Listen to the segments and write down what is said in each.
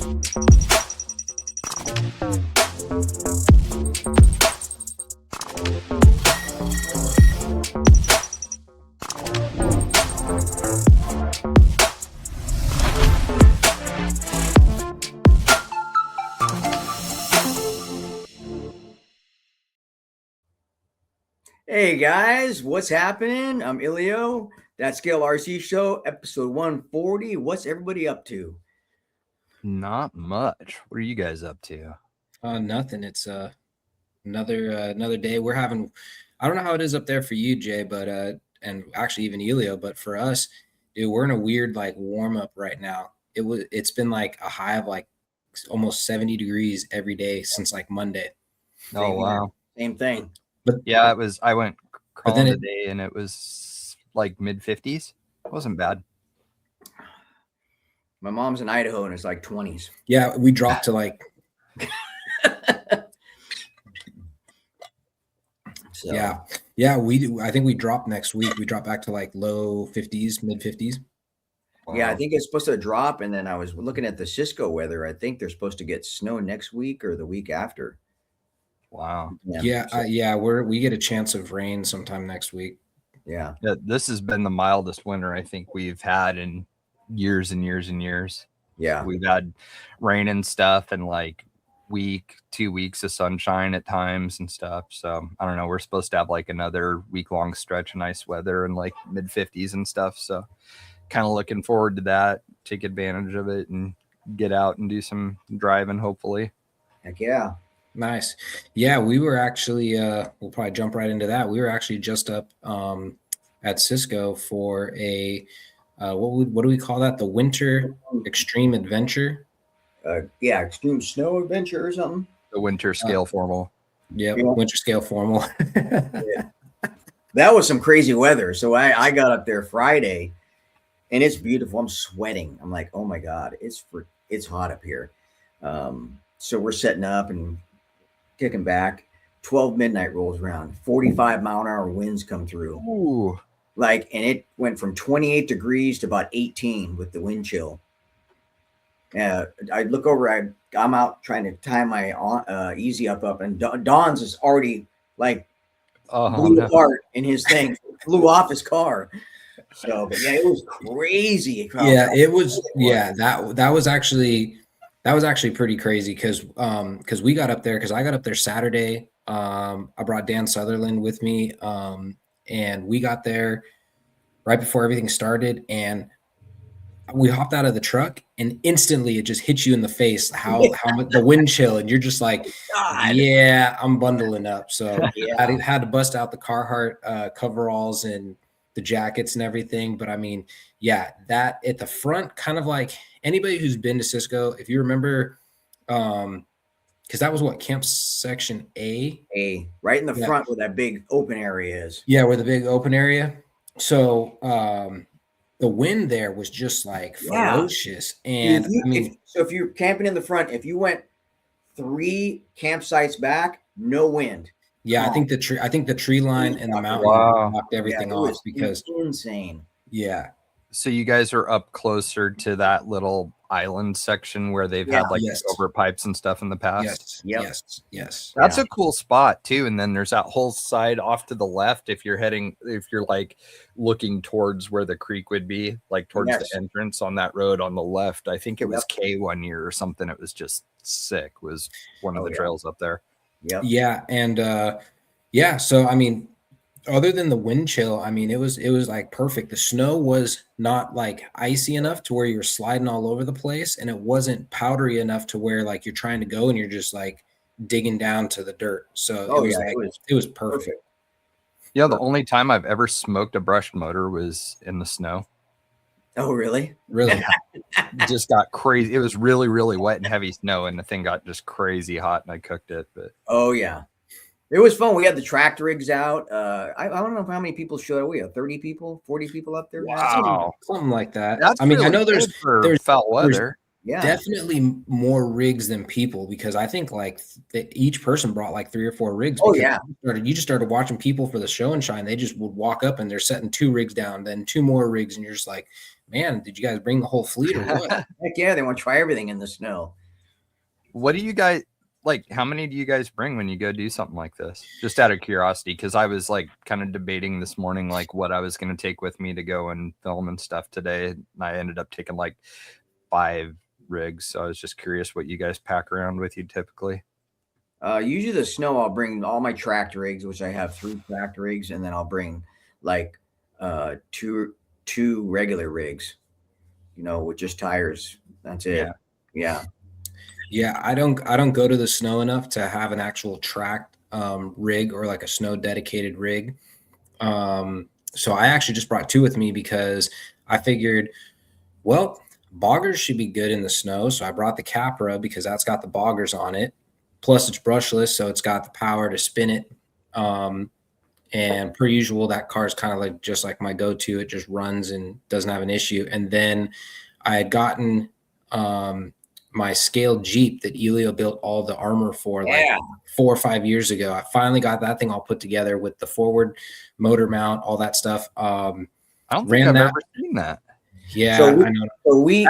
Hey guys, what's happening? I'm Ilio. That Scale RC Show, episode 140. What's everybody up to? Not much. What are you guys up to? Nothing. It's another day. We're having, I don't know how it is up there for you, Jay, but and actually even Elio, but for us, dude, we're in a weird like warm up right now. It's been like a high of like almost 70 degrees every day since like Monday. Oh wow. Same thing. But yeah, it was. I went crawling then today, and it was like mid-50s. It wasn't bad. My mom's in Idaho, and it's like 20s. Yeah, we dropped to like. So, yeah. We do. I think we dropped next week. We dropped back to like low 50s, mid 50s. Wow. Yeah, I think it's supposed to drop. And then I was looking at the Cisco weather. I think they're supposed to get snow next week or the week after. Wow. Yeah. We get a chance of rain sometime next week. Yeah. This has been the mildest winter I think we've had in years and years and years. Yeah. We've had rain and stuff, and like 2 weeks of sunshine at times and stuff. So I don't know. We're supposed to have like another week-long stretch of nice weather and like mid-50s and stuff. So kind of looking forward to that. Take advantage of it and get out and do some driving, hopefully. Heck yeah. Nice. Yeah, we were actually we'll probably jump right into that. We were actually just up at Cisco for a what do we call that? The Winter Extreme Adventure. Extreme Snow Adventure or something. The Winter Scale Formal. Yeah, Winter Scale Formal. Yeah. That was some crazy weather. So I got up there Friday, and it's beautiful. I'm sweating. I'm like, oh my God, it's hot up here. So we're setting up and kicking back. 12 midnight rolls around. 45-mile-an-hour winds come through. Ooh. And it went from 28 degrees to about 18 with the wind chill. I look over. I'm out trying to tie my easy up, and Don's is already like blew apart in his thing, flew off his car. So, but yeah, it was crazy. Yeah, it was. Yeah, that was actually pretty crazy because we got up there because I got up there Saturday. I brought Dan Sutherland with me, and we got there right before everything started, and we hopped out of the truck, and instantly it just hits you in the face how much the wind chill, and you're just like, God. Yeah, I'm bundling up. So I had to bust out the Carhartt coveralls and the jackets and everything. But I mean, yeah, that at the front, kind of like anybody who's been to Cisco, if you remember, because that was what camp section A, right in the front where that big open area is. Yeah, where the big open area. So the wind there was just like ferocious. And if you're camping in the front, if you went 3 campsites back, no wind. Yeah, I think the tree line and the mountain knocked everything off because insane. Yeah. So you guys are up closer to that little island section where they've had like over pipes and stuff in the past. Yes. That's a cool spot too. And then there's that whole side off to the left if you're like looking towards where the creek would be, like towards the entrance on that road on the left. I think it was K one year or something. It was just sick. Was one of the trails up there. Yep. Yeah, and so I mean, other than the wind chill, I mean, it was like perfect. The snow was not like icy enough to where you're sliding all over the place, and it wasn't powdery enough to where like you're trying to go and you're just like digging down to the dirt. So it was perfect. Yeah, the only time I've ever smoked a brushed motor was in the snow. Oh, really? Really? It just got crazy. It was really, really wet and heavy snow, and the thing got just crazy hot, and I cooked it. But oh yeah, it was fun. We had the tractor rigs out. I don't know how many people showed up. We had 30 people, 40 people up there. Wow, something like that. That's I mean, really I know there's foul weather. Yeah, definitely more rigs than people because I think like each person brought like 3 or 4 rigs. Oh yeah, you just started watching people for the show and shine. They just would walk up and they're setting 2 rigs down, then 2 more rigs, and you're just like, man, did you guys bring the whole fleet or what? Heck yeah, they want to try everything in the snow. What do you guys like? How many do you guys bring when you go do something like this? Just out of curiosity, because I was like kind of debating this morning, like what I was going to take with me to go and film and stuff today. And I ended up taking like 5 rigs. So I was just curious what you guys pack around with you typically. Usually the snow, I'll bring all my tracked rigs, which I have 3 tracked rigs, and then I'll bring like two regular rigs, with just tires. That's it. Yeah, I don't go to the snow enough to have an actual tracked rig or like a snow dedicated rig. So I actually just brought 2 with me because I figured, well, boggers should be good in the snow. So I brought the Capra because that's got the boggers on it. Plus it's brushless, so it's got the power to spin it. And per usual, that car is kind of like just like my go-to. It just runs and doesn't have an issue. And then I had gotten my scaled Jeep that Elio built all the armor for like 4 or 5 years ago. I finally got that thing all put together with the forward motor mount, all that stuff. I don't think I've ever seen that. Yeah, so I know.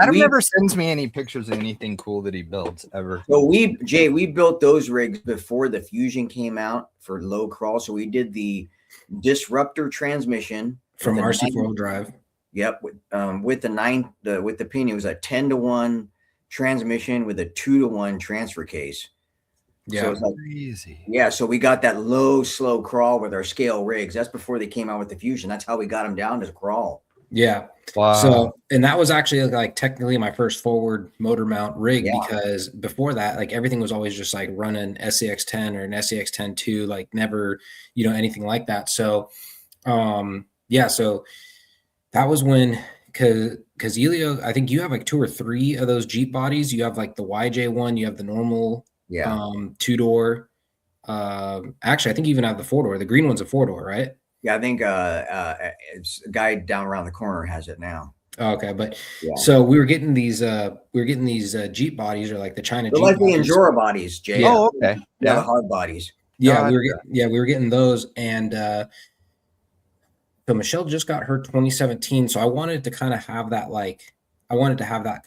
Adam never sends me any pictures of anything cool that he builds ever. So we built those rigs before the Fusion came out for low crawl. So we did the Disruptor transmission from RC 4-wheel drive. Yep, with the pinion, it was a 10-to-1 transmission with a 2-to-1 transfer case. Yeah, so it's like, crazy. Yeah, so we got that low, slow crawl with our scale rigs. That's before they came out with the Fusion. That's how we got them down to crawl. Yeah. Wow. So, and that was actually like technically my first forward motor mount rig because before that, like everything was always just like running SCX 10 or an SCX 10-2, like never, anything like that. So, so that was when, cause Elio, I think you have like 2 or 3 of those Jeep bodies. You have like the YJ one, you have the normal, 2-door. Actually, I think you even have the 4-door. The green one's a 4-door, right? Yeah, I think it's a guy down around the corner has it now. Okay, but so we were getting these Jeep bodies, or like the China Jeep like bodies. the Endura bodies, Jay. Yeah. Oh, okay. Yeah, the hard bodies. Yeah, we were getting those, and so Michelle just got her 2017. So I wanted to kind of have that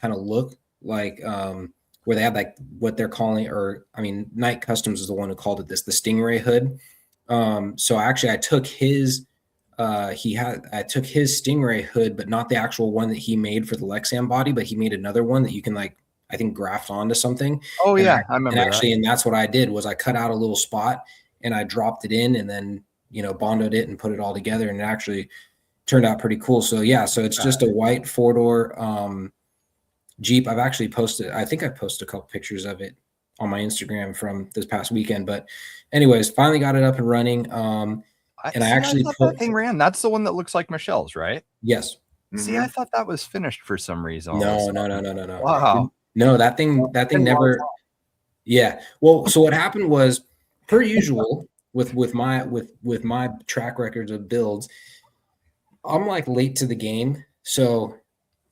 kind of look like where they have like what they're calling, or I mean, Knight Customs is the one who called it the Stingray hood. So actually I took his Stingray hood, but not the actual one that he made for the Lexan body, but he made another one that you can like, I think, graft onto something. Oh yeah, I remember. And that's what I did was I cut out a little spot and I dropped it in and then, bonded it and put it all together, and it actually turned out pretty cool. So yeah, so it's just a white 4-door Jeep. I've actually posted a couple pictures of it on my Instagram from this past weekend, but anyways, finally got it up and running. And I actually thought that thing ran. That's the one that looks like Michelle's, right? Yes. See, I thought that was finished for some reason. No. Wow. No, that thing never. Yeah. Well, so what happened was, per usual, with my track records of builds, I'm like late to the game. So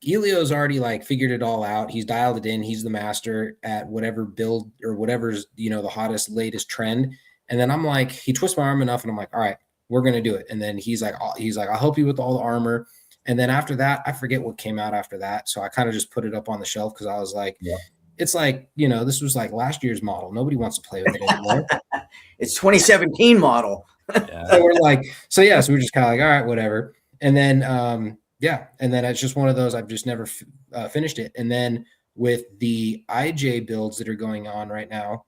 Elio's already like figured it all out. He's dialed it in. He's the master at whatever build or whatever's, the hottest, latest trend. And then I'm like, he twists my arm enough and I'm like, all right, we're going to do it. And then he's like, I'll help you with all the armor. And then after that, I forget what came out after that. So I kind of just put it up on the shelf because I was like, it's like, this was like last year's model. Nobody wants to play with it anymore. It's 2017 model. So we're like, so we're just kind of like, all right, whatever. And then, and then it's just one of those, I've just never finished it. And then with the IJ builds that are going on right now,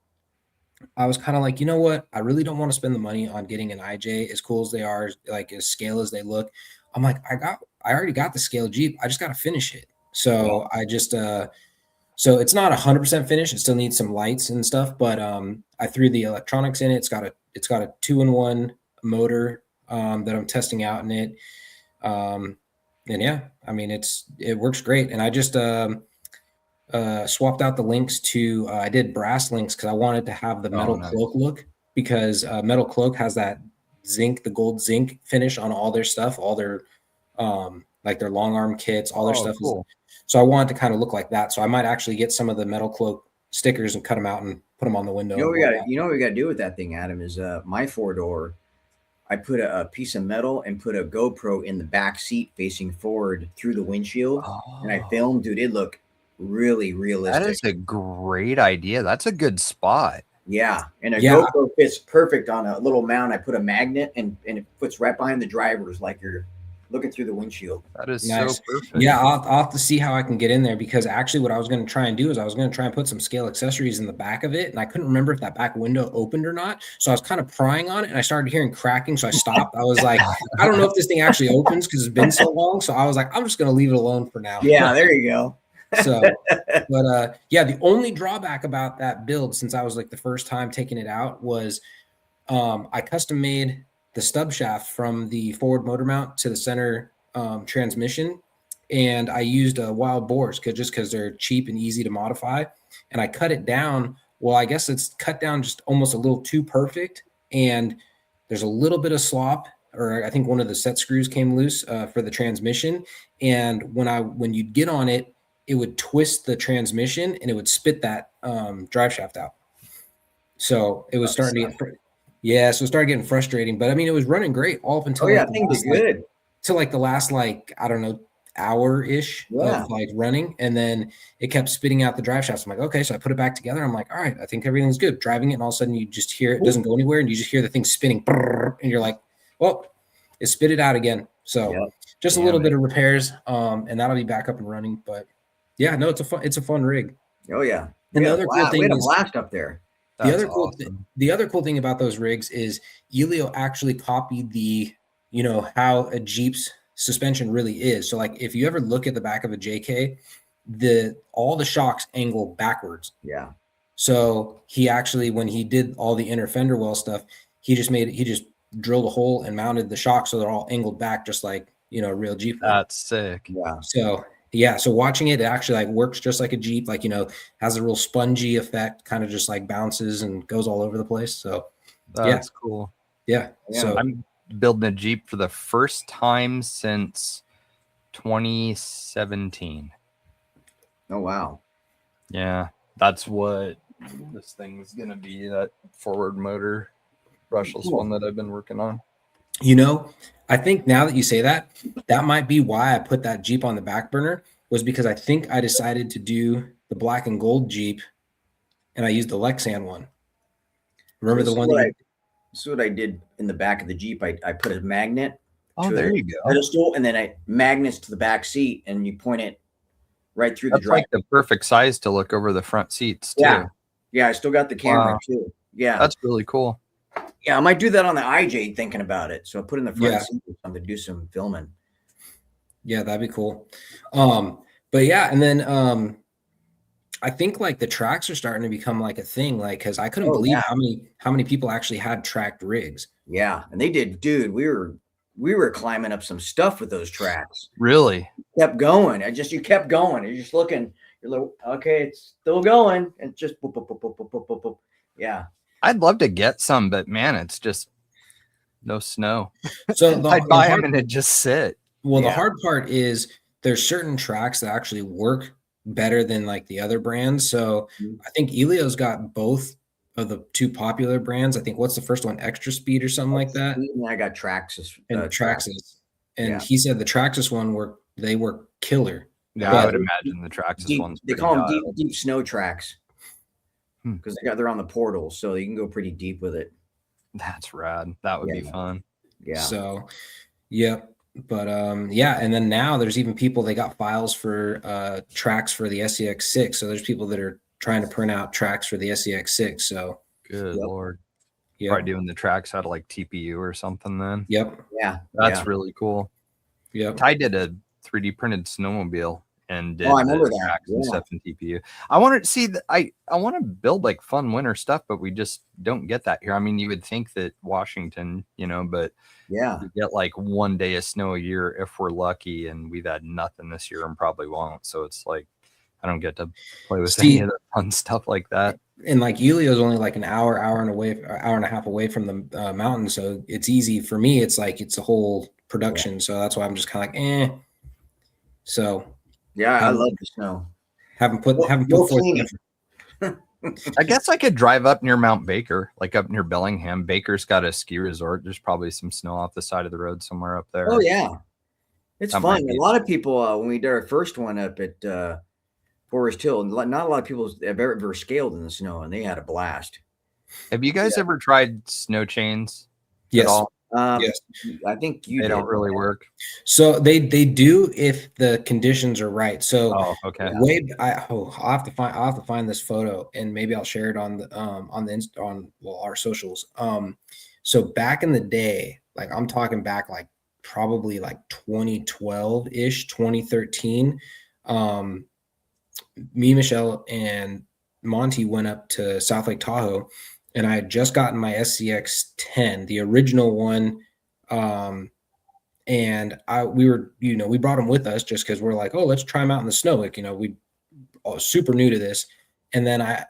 I was kind of like, you know what? I really don't want to spend the money on getting an IJ, as cool as they are, like as scale as they look. I'm like, I already got the scale Jeep. I just got to finish it. So I just, so it's not 100% finished. It still needs some lights and stuff, but I threw the electronics in it. It's got a 2-in-1 motor that I'm testing out in it. And yeah, I mean, it works great. And I just swapped out the links to, I did brass links because I wanted to have the metal cloak look, because Metal Cloak has that zinc, the gold zinc finish on all their stuff, all their like their long arm kits, all their stuff. Cool. So I wanted to kind of look like that. So I might actually get some of the Metal Cloak stickers and cut them out and put them on the window. You know what we got to do with that thing, Adam, is my 4-door. I put a piece of metal and put a GoPro in the back seat facing forward through the windshield, and I Oh, filmed. Dude, it looked really that realistic. is a great idea. That's a good spot. Yeah, and a Yeah. GoPro fits perfect on a little mount. I put a magnet, and it puts right behind the drivers, like you're looking through the windshield. That is Nice. so perfect. Yeah, I'll have to see how I can get in there, because actually what I was going to try and do is I was going to try and put some scale accessories in the back of it, and I couldn't remember if that back window opened or not. So I was kind of prying on it, and I started hearing cracking, so I stopped. I was like, I don't know if this thing actually opens because it's been so long. So I was like, I'm just going to leave it alone for now. Yeah, there you go. So, but yeah, the only drawback about that build, since I was like the first time taking it out, was I custom made the stub shaft from the forward motor mount to the center transmission, and I used wild boars because they're cheap and easy to modify, and I cut it down. Well, I guess it's cut down just almost a little too perfect, and there's a little bit of slop, or I think one of the set screws came loose for the transmission, and when you'd get on it, it would twist the transmission and it would spit that drive shaft out. So it was starting to get, yeah, so it started getting frustrating. But I mean, it was running great all up until Oh yeah, like things are good. till like the last, like, I don't know, hour-ish Yeah. of like running, and then it kept spitting out the drive shafts. I'm like, okay, so I put it back together. I'm like, all right, I think everything's good. Driving it, and all of a sudden you just hear it doesn't go anywhere, and you just hear the thing spinning, and you're like, well, it spit it out again. So Yep. just a little bit of repairs, and that'll be back up and running. But yeah, no, it's a fun rig. Oh yeah. And the other cool thing we had a is blast up there. the other cool thing about those rigs is Elio actually copied the, how a Jeep's suspension really is. So like if you ever look at the back of a JK, all the shocks angle backwards. Yeah. So he actually, when he did all the inner fender well stuff, he just drilled a hole and mounted the shocks so they're all angled back, just like, a real Jeep. That's sick. Yeah. So yeah, so watching it actually like works just like a Jeep, like, has a real spongy effect, kind of just like bounces and goes all over the place. So that's cool. Yeah. So I'm building a Jeep for the first time since 2017. Oh wow. Yeah, that's what this thing's gonna be, that forward motor brushless one that I've been working on. I think now that you say that, that might be why I put that Jeep on the back burner, was because I think I decided to do the black and gold Jeep, and I used the Lexan one. Remember the one? This is what I did in the back of the Jeep. I put a magnet. Oh, there you go. Pedestal, and then I magnets to the back seat, and you point it right through the drive. Like the perfect size to look over the front seats too. Yeah, I still got the camera too. Yeah, that's really cool. Yeah, I might do that on the IJ, thinking about it. So I put in the front seat or something to do some filming. Yeah, that'd be cool. But yeah, and then I think like the tracks are starting to become like a thing, like, because I couldn't believe how many people actually had tracked rigs. Yeah, and they did, dude. We were climbing up some stuff with those tracks. Really? Kept going. You kept going. You're just looking. You're like, okay, it's still going. And just boop, boop, boop, boop, boop, boop, boop. Yeah. I'd love to get some, but man, it's just no snow. So I'd buy them and it'd just sit. Well, the hard part is there's certain tracks that actually work better than like the other brands. So I think Elio's got both of the two popular brands. I think, what's the first one? Extra Speed or something like that. And I got Traxxas. And Traxxas. And he said the Traxxas one work killer. Yeah, I would imagine the Traxxas ones. They call them deep snow tracks because they're on the portal, so you can go pretty deep with it. That's rad. That would be fun. Yeah. So, yep. But and then now there's even people, they got files for tracks for the SEX6. So there's people that are trying to print out tracks for the SEX6. So good Lord. Probably doing the tracks out of like TPU or something then. Yep. Yeah. That's really cool. Yep. Ty did a 3D printed snowmobile and did I remember that. tracks and stuff in TPU. I want to see I want to build like fun winter stuff, but we just don't get that here. I mean, you would think that Washington, but we get like 1 day of snow a year if we're lucky, and we've had nothing this year and probably won't. So it's like I don't get to play with any of the fun stuff like that. And like Elio's only like an hour and a half away from the mountain, so it's easy for me. It's like it's a whole production, so that's why I'm just kind of like So I love the snow. Haven't put forth the effort. I guess I could drive up near Mount Baker, like up near Bellingham. Baker's got a ski resort. There's probably some snow off the side of the road somewhere up there. Oh yeah, it's That fun. might A be. lot of people when we did our first one up at Forest Hill, not a lot of people have ever scaled in the snow, and they had a blast. Have you guys ever tried snow chains Yes. at all? Yes. I think you They did. don't really work. So they do if the conditions are right. So Oh, okay. I'll have to find this photo, and maybe I'll share it on the our socials. So back in the day, like I'm talking back like probably like 2012 ish, 2013. Me, Michelle, and Monty went up to South Lake Tahoe, and I had just gotten my SCX 10, the original one. And we brought them with us just because we're like, oh, let's try them out in the snow. Like, we are super new to this. And then I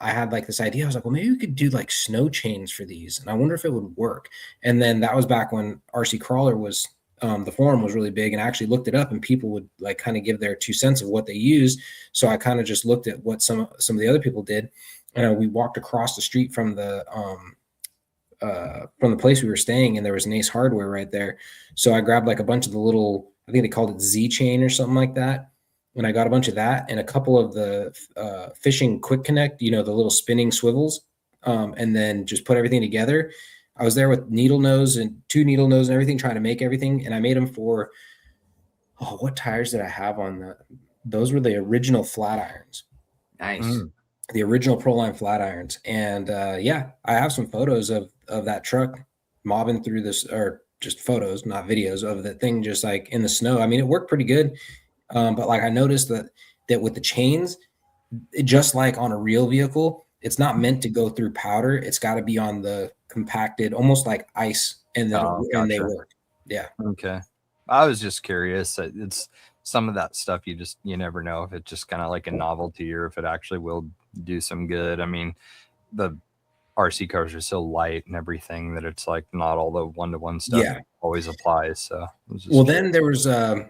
had like this idea. I was like, well, maybe we could do like snow chains for these. And I wonder if it would work. And then that was back when RC Crawler was, the forum was really big, and I actually looked it up, and people would like kind of give their 2 cents of what they used. So I kind of just looked at what some of the other people did. And we walked across the street from the place we were staying, and there was an Ace Hardware right there. So I grabbed like a bunch of the little, I think they called it Z chain or something like that. And I got a bunch of that and a couple of the fishing quick connect, the little spinning swivels, and then just put everything together. I was there with needle nose and 2 needle nose and everything, trying to make everything. And I made them for, what tires did I have on that? Those were the original flat irons. Nice. The original Proline flat irons. And I have some photos of that truck mobbing through this, or just photos, not videos of the thing, just like in the snow. I mean, it worked pretty good. But like I noticed that with the chains, just like on a real vehicle, it's not meant to go through powder. It's got to be on the compacted, almost like ice, and then and they work. Yeah. Okay. I was just curious. It's some of that stuff you never know if it's just kind of like a novelty or if it actually will do some good. I mean, the RC cars are so light and everything that it's like not all the one-to-one stuff always applies. So then there was a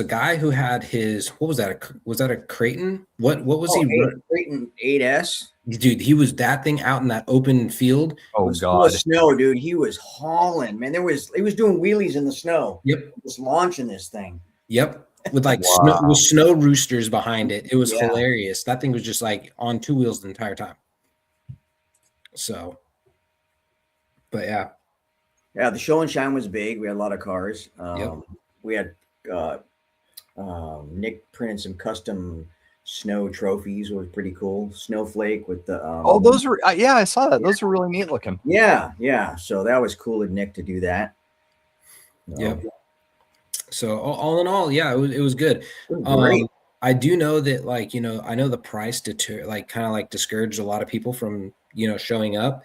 guy who had his, what was that? Was that a Creighton? What was he? Creighton 8S. Dude, he was that thing out in that open field. Oh God, snow, dude. He was hauling, man. He was doing wheelies in the snow. Yep, just launching this thing. Yep, with like snow roosters behind it. It was hilarious. That thing was just like on 2 wheels the entire time. So, but yeah, the show and shine was big. We had a lot of cars. We had Nick printed some custom snow trophies. It was pretty cool. Snowflake with the those were I saw that. Those are really neat looking. Yeah. So that was cool of Nick to do that. Yep. So all in all, it was good. Great. I do know that, like, I know the price discouraged a lot of people from showing up,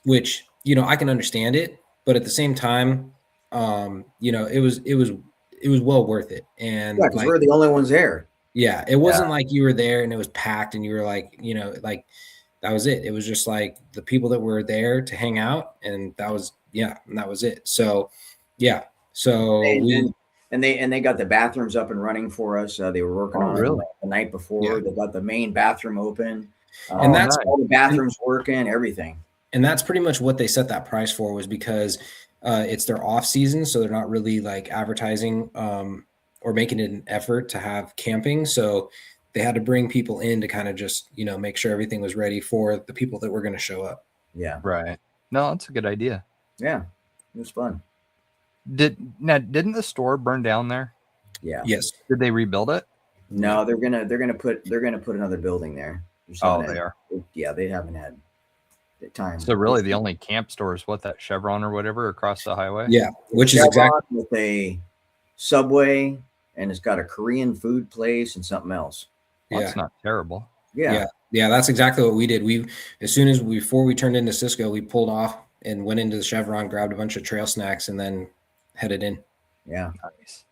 which I can understand it, but at the same time, it was well worth it. And because we're the only ones there. Yeah, it wasn't like you were there and it was packed and you were like, like that was it. It was just like the people that were there to hang out, and that was it. So so they got the bathrooms up and running for us. They were working on it the night before. Yeah. They got the main bathroom open, and that's all the bathrooms working, everything. And that's pretty much what they set that price for, was because it's their off season, so they're not really like advertising or making it an effort to have camping. So they had to bring people in to kind of just make sure everything was ready for the people that were going to show up. Yeah, right. No, that's a good idea. Yeah, it was fun. Didn't the store burn down there? Yeah. Yes. Did they rebuild it? No, they're gonna put another building there. They are. Yeah, they haven't had the time. So really, the only camp store is that Chevron or whatever across the highway. Yeah, which Chevron is exactly with a Subway, and it's got a Korean food place and something else. Well, that's not terrible. Yeah, that's exactly what we did. Before we turned into Cisco, we pulled off and went into the Chevron, grabbed a bunch of trail snacks, and then headed in. Yeah. Nice.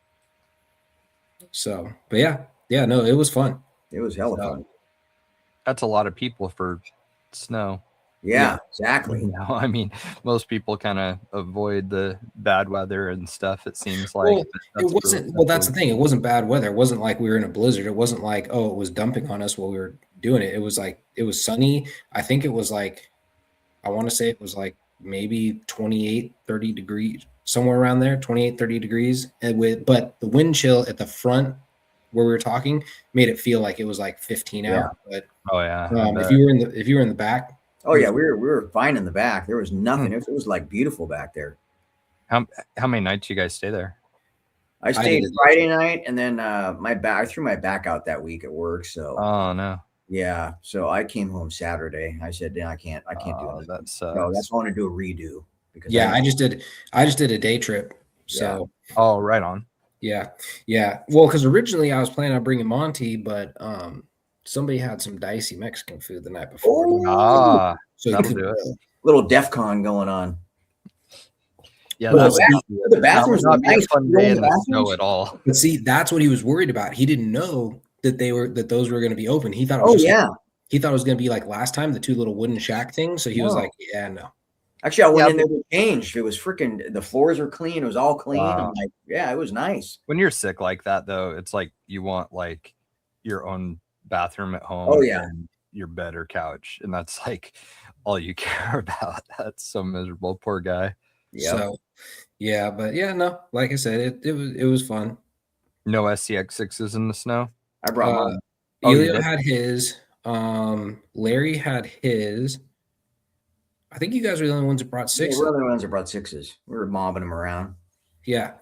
So, but no, it was fun. It was hella fun. That's a lot of people for snow. Yeah, exactly. You know, I mean, most people kind of avoid the bad weather and stuff. It seems like Well, it wasn't. Well, that's the thing. It wasn't bad weather. It wasn't like we were in a blizzard. It wasn't like, oh, it was dumping on us while we were doing it. It was like it was sunny. I think it was like, I want to say it was like maybe 28, 30 degrees, somewhere around there, 28, 30 degrees. And but the wind chill at the front where we were talking made it feel like it was like 15 out. But oh yeah, if you were in the back. Oh yeah, we were fine in the back. There was nothing. It was like beautiful back there. How many nights you guys stay there? I stayed Friday night, and then I threw my back out that week at work. So oh no. Yeah, so I came home Saturday. I said, "I can't do it." That sucks. No, that's why I want to do a redo. Because I just did a day trip. So oh, right on. Yeah. Well, because originally I was planning on bringing Monty, but somebody had some dicey Mexican food the night before. So that'll do it. Little DEF CON going on. Yeah, the bathrooms not nice. A fun day in the snow at all. But see, that's what he was worried about. He didn't know that those were going to be open. He thought it was he thought it was going to be like last time, the two little wooden shack things. So he was like, yeah, no. Actually, I went in there to change. It was freaking, the floors were clean. It was all clean. Wow. I'm like, yeah, it was nice. When you're sick like that, though, it's like you want like your own bathroom at home. Oh, yeah. And your bed or couch. And that's like all you care about. That's so miserable. Poor guy. Yeah. So, yeah, but yeah, no, like I said, it was fun. No SCX6s in the snow? I brought mine. Elio had his. Larry had his. I think you guys were the only ones that brought 6s. Yeah, we're the only ones that brought 6s. We were mobbing them around. Yeah,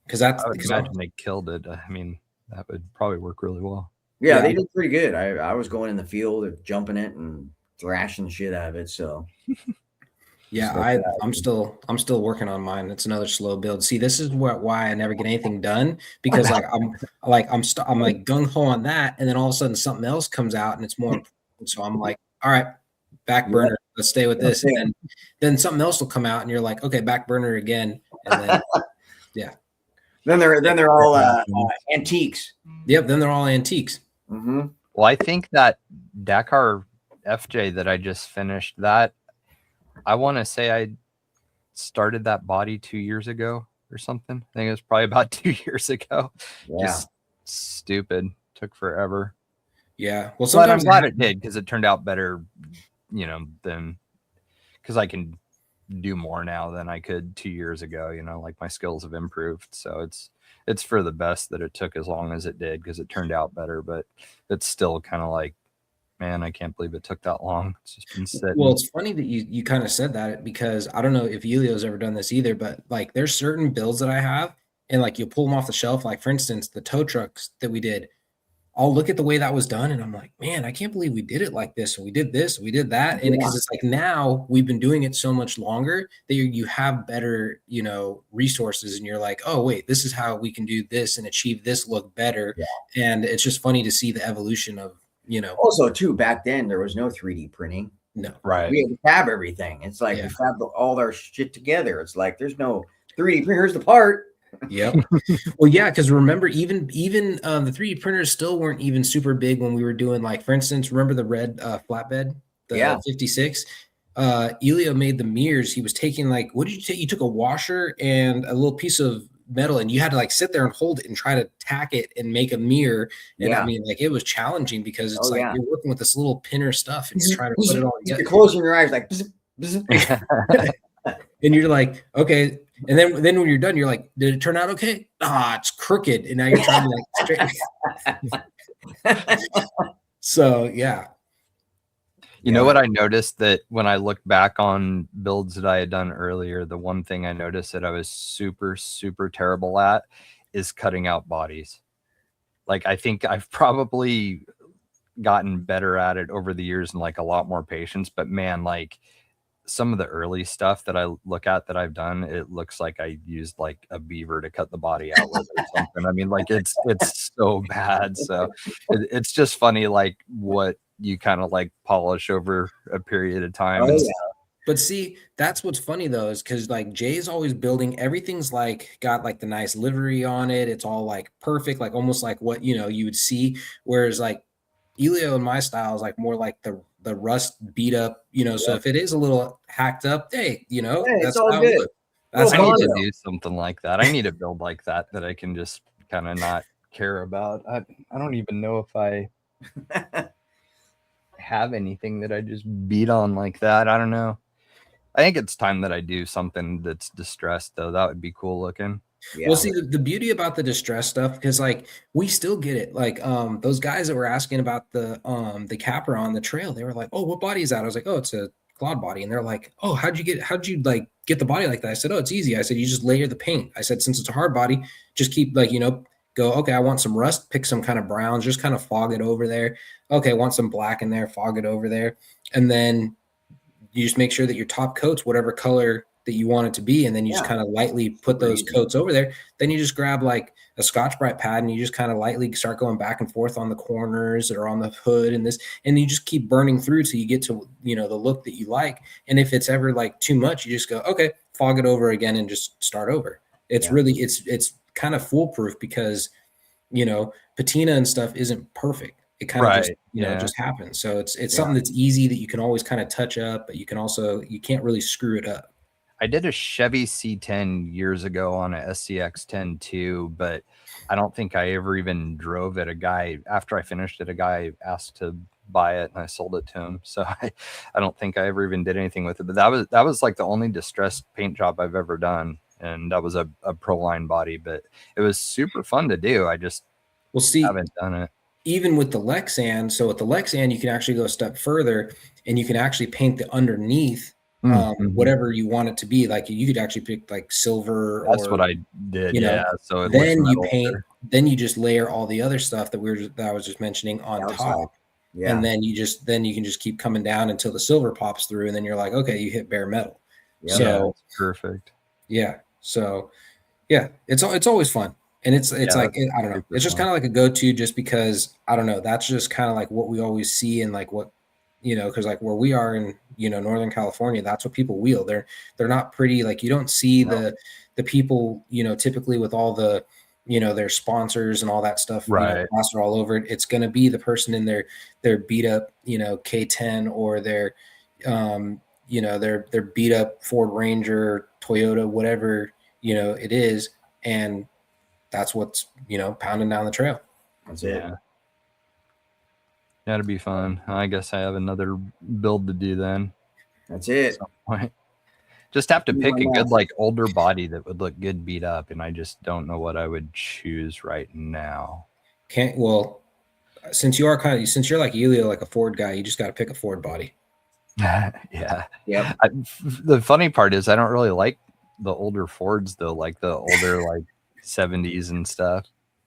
because I would imagine they killed it. I mean, that would probably work really well. Yeah, they did pretty good. I was going in the field, jumping it, and thrashing the shit out of it. So. Yeah, I'm still working on mine. It's another slow build. See, this is why I never get anything done, because I'm gung ho on that, and then all of a sudden something else comes out and it's more important. So I'm like, all right, back burner. Let's stay with this, and then something else will come out, and you're like, okay, back burner again, and then then they're all antiques. Yep, then they're all antiques. Mm-hmm. Well, I think that Dakar FJ that I just finished, that I want to say I started that body 2 years ago or something. I think it was probably about 2 years ago. Yeah. Just stupid. Took forever. Yeah. Well, but I'm glad it did, because it turned out better, than, because I can do more now than I could 2 years ago. Like my skills have improved. So it's for the best that it took as long as it did, because it turned out better. But it's still kind of like, man, I can't believe it took that long. It's just been sitting. Well, it's funny that you kind of said that, because I don't know if Elio's ever done this either, but like there's certain builds that I have, and like you pull them off the shelf. Like for instance, the tow trucks that we did, I'll look at the way that was done, and I'm like, man, I can't believe we did it like this, and we did this, and we did that, and because it's like now we've been doing it so much longer that you have better resources, and you're like, oh wait, this is how we can do this and achieve this look better, and it's just funny to see the evolution of. Also, too, back then there was no 3D printing. No, right. We had to fab everything. It's like we fab all our shit together. It's like there's no 3D print. Here's the part. Yep. Well, yeah, because remember, even the 3D printers still weren't even super big when we were doing, like, for instance, remember the red flatbed, the 56. Elio made the mirrors. He was taking, like, what did you take? You took a washer and a little piece of metal, and you had to like sit there and hold it and try to tack it and make a mirror. And I mean, like, it was challenging, because it's you're working with this little pinner stuff and trying to put it all together. You're closing your eyes like bzz, bzz. And you're like, okay. And then when you're done, you're like, did it turn out okay? It's crooked. And now you're trying to like straighten. So yeah. You know what I noticed, that when I looked back on builds that I had done earlier, the one thing I noticed that I was super, super terrible at is cutting out bodies. Like, I think I've probably gotten better at it over the years and like a lot more patience, but man, like some of the early stuff that I look at that I've done, it looks like I used like a beaver to cut the body out with or something. I mean, like it's so bad. So it's just funny, like what you kind of like polish over a period of time. Oh, yeah. But see, that's what's funny though, is because like Jay's always building, everything's like got like the nice livery on it. It's all like perfect, like almost like what you would see. Whereas like Elio in my style is like more like the rust beat up, so if it is a little hacked up, hey, it's that's all how good. it looks. That's I how need it to looks. do something like that. I need a build like that I can just kind of not care about. I don't even know if I have anything that I just beat on like that. I don't know. I think it's time that I do something that's distressed, though. That would be cool looking. Yeah. Well, see, the beauty about the distress stuff, because like we still get it. Like those guys that were asking about the capper on the trail, they were like, "Oh, what body is that?" I was like, "Oh, it's a quad body," and they're like, "Oh, how'd you like get the body like that?" I said, "Oh, it's easy." I said, "You just layer the paint." I said, "Since it's a hard body, just keep like go. Okay, I want some rust. Pick some kind of browns. Just kind of fog it over there. Okay, I want some black in there. Fog it over there, and then." You just make sure that your top coat's whatever color that you want it to be, and then you just kind of lightly put those coats over there. Then you just grab like a Scotch-Brite pad and you just kind of lightly start going back and forth on the corners or on the hood and you just keep burning through till you get to the look that you like. And if it's ever like too much, you just go, okay, fog it over again and just start over. It's really it's kind of foolproof because patina and stuff isn't perfect. It kind of just just happens. So it's something that's easy that you can always kind of touch up, but you can't really screw it up. I did a Chevy C10 years ago on a SCX10 too, but I don't think I ever even drove it. After I finished it, a guy asked to buy it and I sold it to him. So I don't think I ever even did anything with it. But that was like the only distressed paint job I've ever done. And that was a Pro Line body, but it was super fun to do. I just haven't done it. Even with the Lexan, so with the Lexan, you can actually go a step further and you can actually paint the underneath whatever you want it to be. Like you could actually pick like silver. That's what I did. So then you paint, then you just layer all the other stuff that I was just mentioning on top. Yeah. And then you can just keep coming down until the silver pops through. And then you're like, okay, you hit bare metal. Yeah, so it's perfect. Yeah. So yeah, it's always fun. And it's like, I don't know, it's just kind of like a go-to just because, I don't know, that's just kind of like what we always see and like what, because like where we are in, Northern California, that's what people wheel. They're not pretty. Like you don't see the people, typically with all the, their sponsors and all that stuff, plastered all over it. It's going to be the person in their beat up, K10 or their beat up Ford Ranger, Toyota, whatever, it is. And that's what's pounding down the trail. That's it. That'd be fun. I guess I have another build to do then. That's it. Just have to pick a good like older body that would look good beat up, and I just don't know what I would choose right now. Since you're like Elio, like a Ford guy, you just got to pick a Ford body. Yeah. The funny part is I don't really like the older Fords though, like the older like 70s and stuff.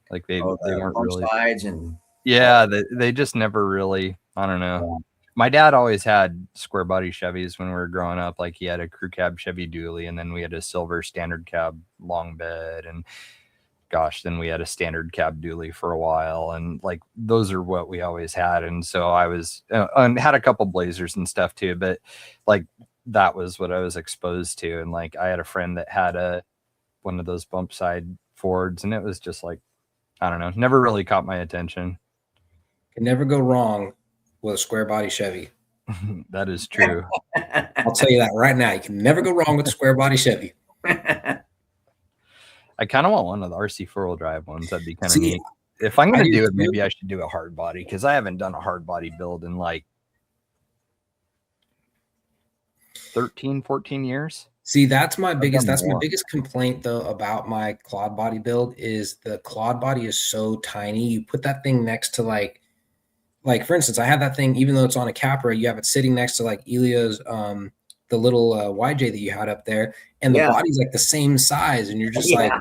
Like they weren't really sides and they just never really, I don't know. My dad always had square body Chevys when we were growing up. Like he had a crew cab Chevy dually, and then we had a silver standard cab long bed, and then we had a standard cab dually for a while, and like those are what we always had. And so I was and had a couple Blazers and stuff too, but like that was what I was exposed to. And like I had a friend that had one of those bump side Fords, and it was just like, I don't know, never really caught my attention. Can never go wrong with a square body Chevy. That is true. I'll tell you that right now. You can never go wrong with a square body Chevy. I kind of want one of the RC 4-wheel drive ones. That'd be kind of neat. If I'm going to do it, maybe I should do a hard body, because I haven't done a hard body build in like 13, 14 years. See, that's my biggest complaint though about my quad body build is the quad body is so tiny. You put that thing next to like for instance, I have that thing, even though it's on a Capra, you have it sitting next to like Elio's the little YJ that you had up there, and the body's like the same size, and you're just like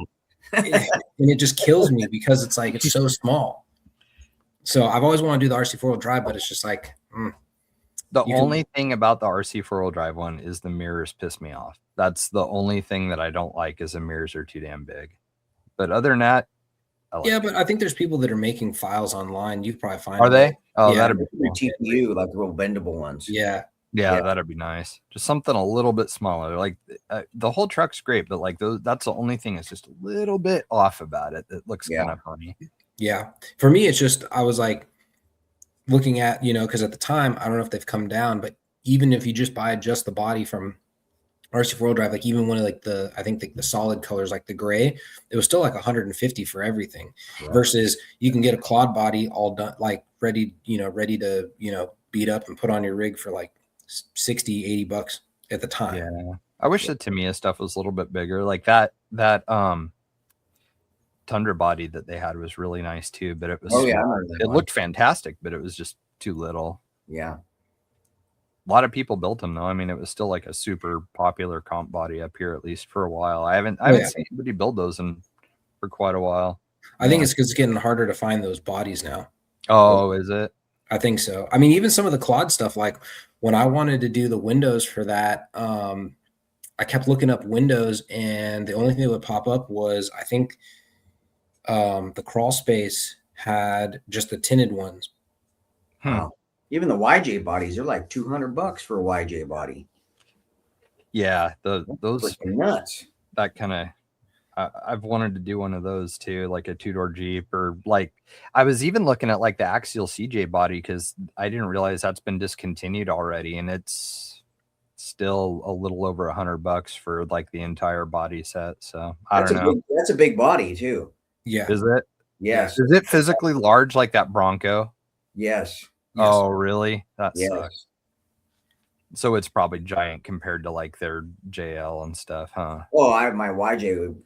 and it just kills me because it's like it's so small. So I've always wanted to do the RC 4-wheel drive, but it's just like the only thing about the RC 4-wheel drive one is the mirrors piss me off. That's the only thing that I don't like, is the mirrors are too damn big. But other than that, but I think there's people that are making files online. You could probably find. Are they? Oh, that'd be cool. TPU, like real bendable ones. Yeah, that'd be nice. Just something a little bit smaller. Like the whole truck's great, but like that's the only thing that's just a little bit off about it. That looks kind of funny. Yeah, for me, it's just I was like, looking at, because at the time, I don't know if they've come down, but even if you just buy just the body from RC4 Drive, like even one of like I think the solid colors, like the gray, it was still like 150 for everything. Yeah. Versus you can get a quad body all done, like ready to, beat up and put on your rig for like 60, 80 bucks at the time. Yeah. I wish the Tamiya stuff was a little bit bigger. Like that Tundra body that they had was really nice too, but it was it looked fantastic, but it was just too little. Yeah. A lot of people built them though. I mean, it was still like a super popular comp body up here, at least for a while. I haven't seen anybody build those for quite a while. I think it's because it's getting harder to find those bodies now. Oh, is it? I think so. I mean, even some of the quad stuff, like when I wanted to do the windows for that, I kept looking up windows, and the only thing that would pop up was, I think, the crawl space had just the tinted ones. Wow. Even the YJ bodies, they're like $200 for a YJ body. Yeah, those nuts. That kind of, I've wanted to do one of those too, like a 2-door Jeep, or like I was even looking at like the Axial CJ body because I didn't realize that's been discontinued already, and it's still a little over $100 for like the entire body set. So I don't know. That's a big body too. Yeah. Is it? Yes. Is it physically large like that Bronco? Yes. Oh, really? That yes. sucks. So it's probably giant compared to like their JL and stuff, huh? Well, my YJ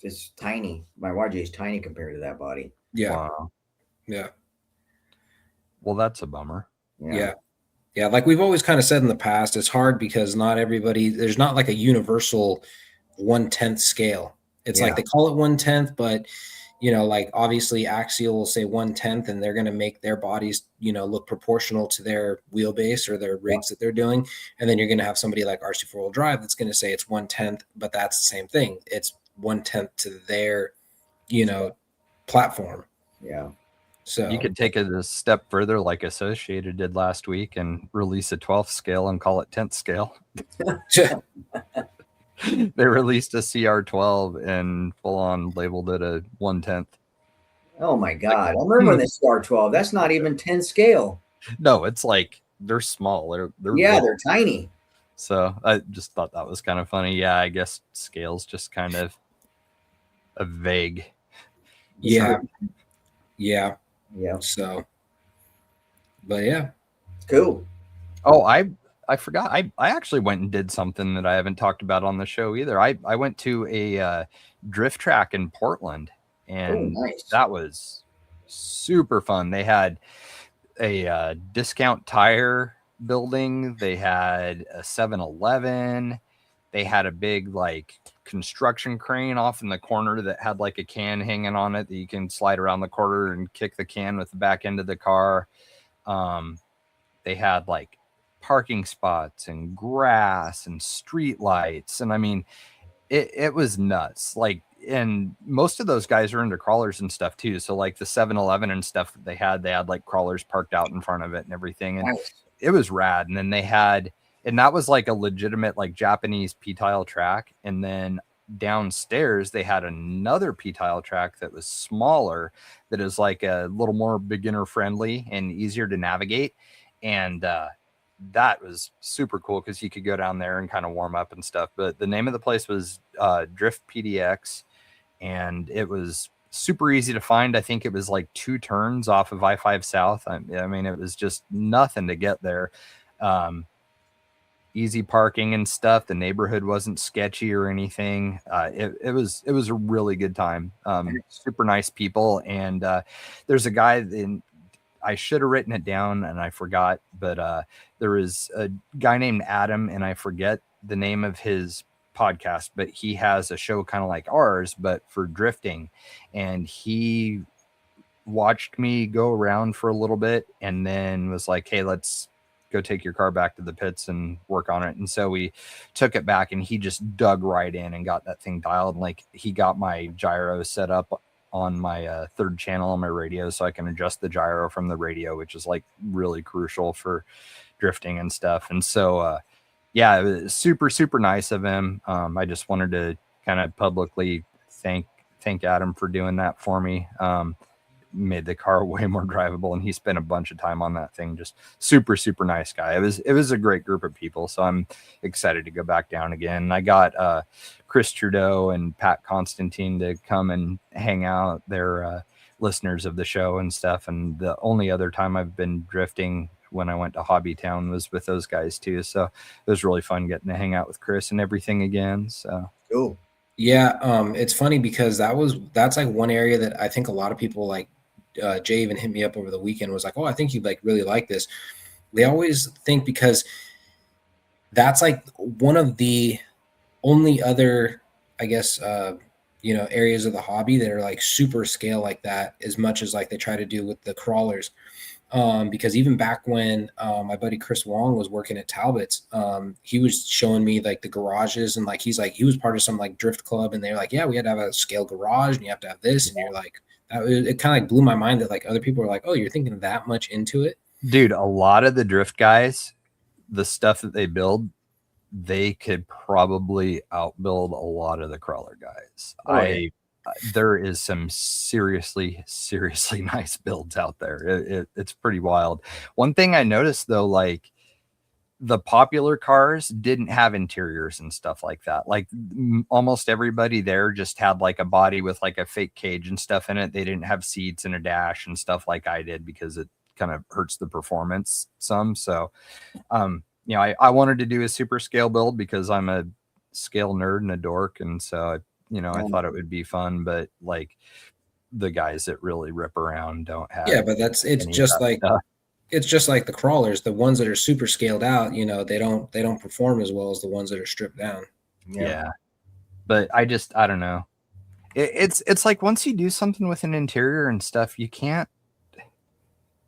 it's tiny. My YJ is tiny compared to that body. Yeah. Wow. Yeah. Well, that's a bummer. Yeah. Yeah. Like we've always kind of said in the past, it's hard because not everybody, there's not like a universal 1/10 scale. It's like they call it 1/10, but like obviously Axial will say 1/10, and they're going to make their bodies, look proportional to their wheelbase or their rigs that they're doing. And then you're going to have somebody like RC4 Drive that's going to say it's 1/10, but that's the same thing. It's 1/10 to their, platform. Yeah. So you could take it a step further, like Associated did last week, and release a 12th scale and call it 10th scale. They released a CR12 and full on labeled it a 1/10. Oh my God. I remember the CR12. That's not even 10 scale. No, it's like they're small. They're they're tiny. So I just thought that was kind of funny. Yeah, I guess scale's just kind of a vague. Yeah. So, but yeah. Cool. Oh, I forgot. I actually went and did something that I haven't talked about on the show either. I went to a drift track in Portland, and that was super fun. They had a discount tire building. They had a 7-Eleven. They had a big like construction crane off in the corner that had like a can hanging on it that you can slide around the corner and kick the can with the back end of the car. They had like parking spots and grass and street lights. And I mean, it was nuts. Like, and most of those guys are into crawlers and stuff too. So like the 7-Eleven and stuff that they had like crawlers parked out in front of it and everything. And it was rad. And then they had, and that was like a legitimate, like Japanese P-tile track. And then downstairs, they had another P-tile track that was smaller, that is like a little more beginner friendly and easier to navigate. And, that was super cool because you could go down there and kind of warm up and stuff. But the name of the place was Drift PDX, and it was super easy to find. I think it was like 2 turns off of I-5 South. I mean, it was just nothing to get there. Easy parking and stuff. The neighborhood wasn't sketchy or anything. It was a really good time. Super nice people. And there's a guy I should have written it down and I forgot, but there is a guy named Adam, and I forget the name of his podcast, but he has a show kind of like ours, but for drifting. And he watched me go around for a little bit and then was like, hey, let's go take your car back to the pits and work on it. And so we took it back, and he just dug right in and got that thing dialed. And like, he got my gyro set up on my third channel on my radio, so I can adjust the gyro from the radio, which is like really crucial for drifting and stuff. And so, yeah, it was super, super nice of him. I just wanted to kind of publicly thank Adam for doing that for me. made the car way more drivable, and he spent a bunch of time on that thing. Just super, super nice guy. It was a great group of people. So I'm excited to go back down again. I got Chris Trudeau and Pat Constantine to come and hang out. They're listeners of the show and stuff. And the only other time I've been drifting when I went to Hobbytown was with those guys too. So it was really fun getting to hang out with Chris and everything again. So Cool. Yeah, it's funny because that's like one area that I think a lot of people like. Jay even hit me up over the weekend, was like, "Oh, I think you'd like really like this." They always think, because that's like one of the only other, I guess, areas of the hobby that are like super scale like that, as much as like they try to do with the crawlers. Because even back when my buddy Chris Wong was working at Talbot's, he was showing me like the garages, and like he was part of some like drift club, and they're like, yeah, we had to have a scale garage, and you have to have this, and you're like, it kind of like blew my mind that like other people are like, oh, you're thinking that much into it, dude. A lot of the drift guys, the stuff that they build, they could probably outbuild a lot of the crawler guys. There is some seriously nice builds out there. It's pretty wild. One thing I noticed though, like the popular cars didn't have interiors and stuff like that. Like almost everybody there just had like a body with like a fake cage and stuff in it. They didn't have seats and a dash and stuff like I did, because it kind of hurts the performance some. So, I wanted to do a super scale build because I'm a scale nerd and a dork. And so, I thought it would be fun, but like the guys that really rip around don't have. Yeah, but it's just like the crawlers, the ones that are super scaled out, they don't perform as well as the ones that are stripped down. Yeah. But I don't know. It's like once you do something with an interior and stuff, you can't,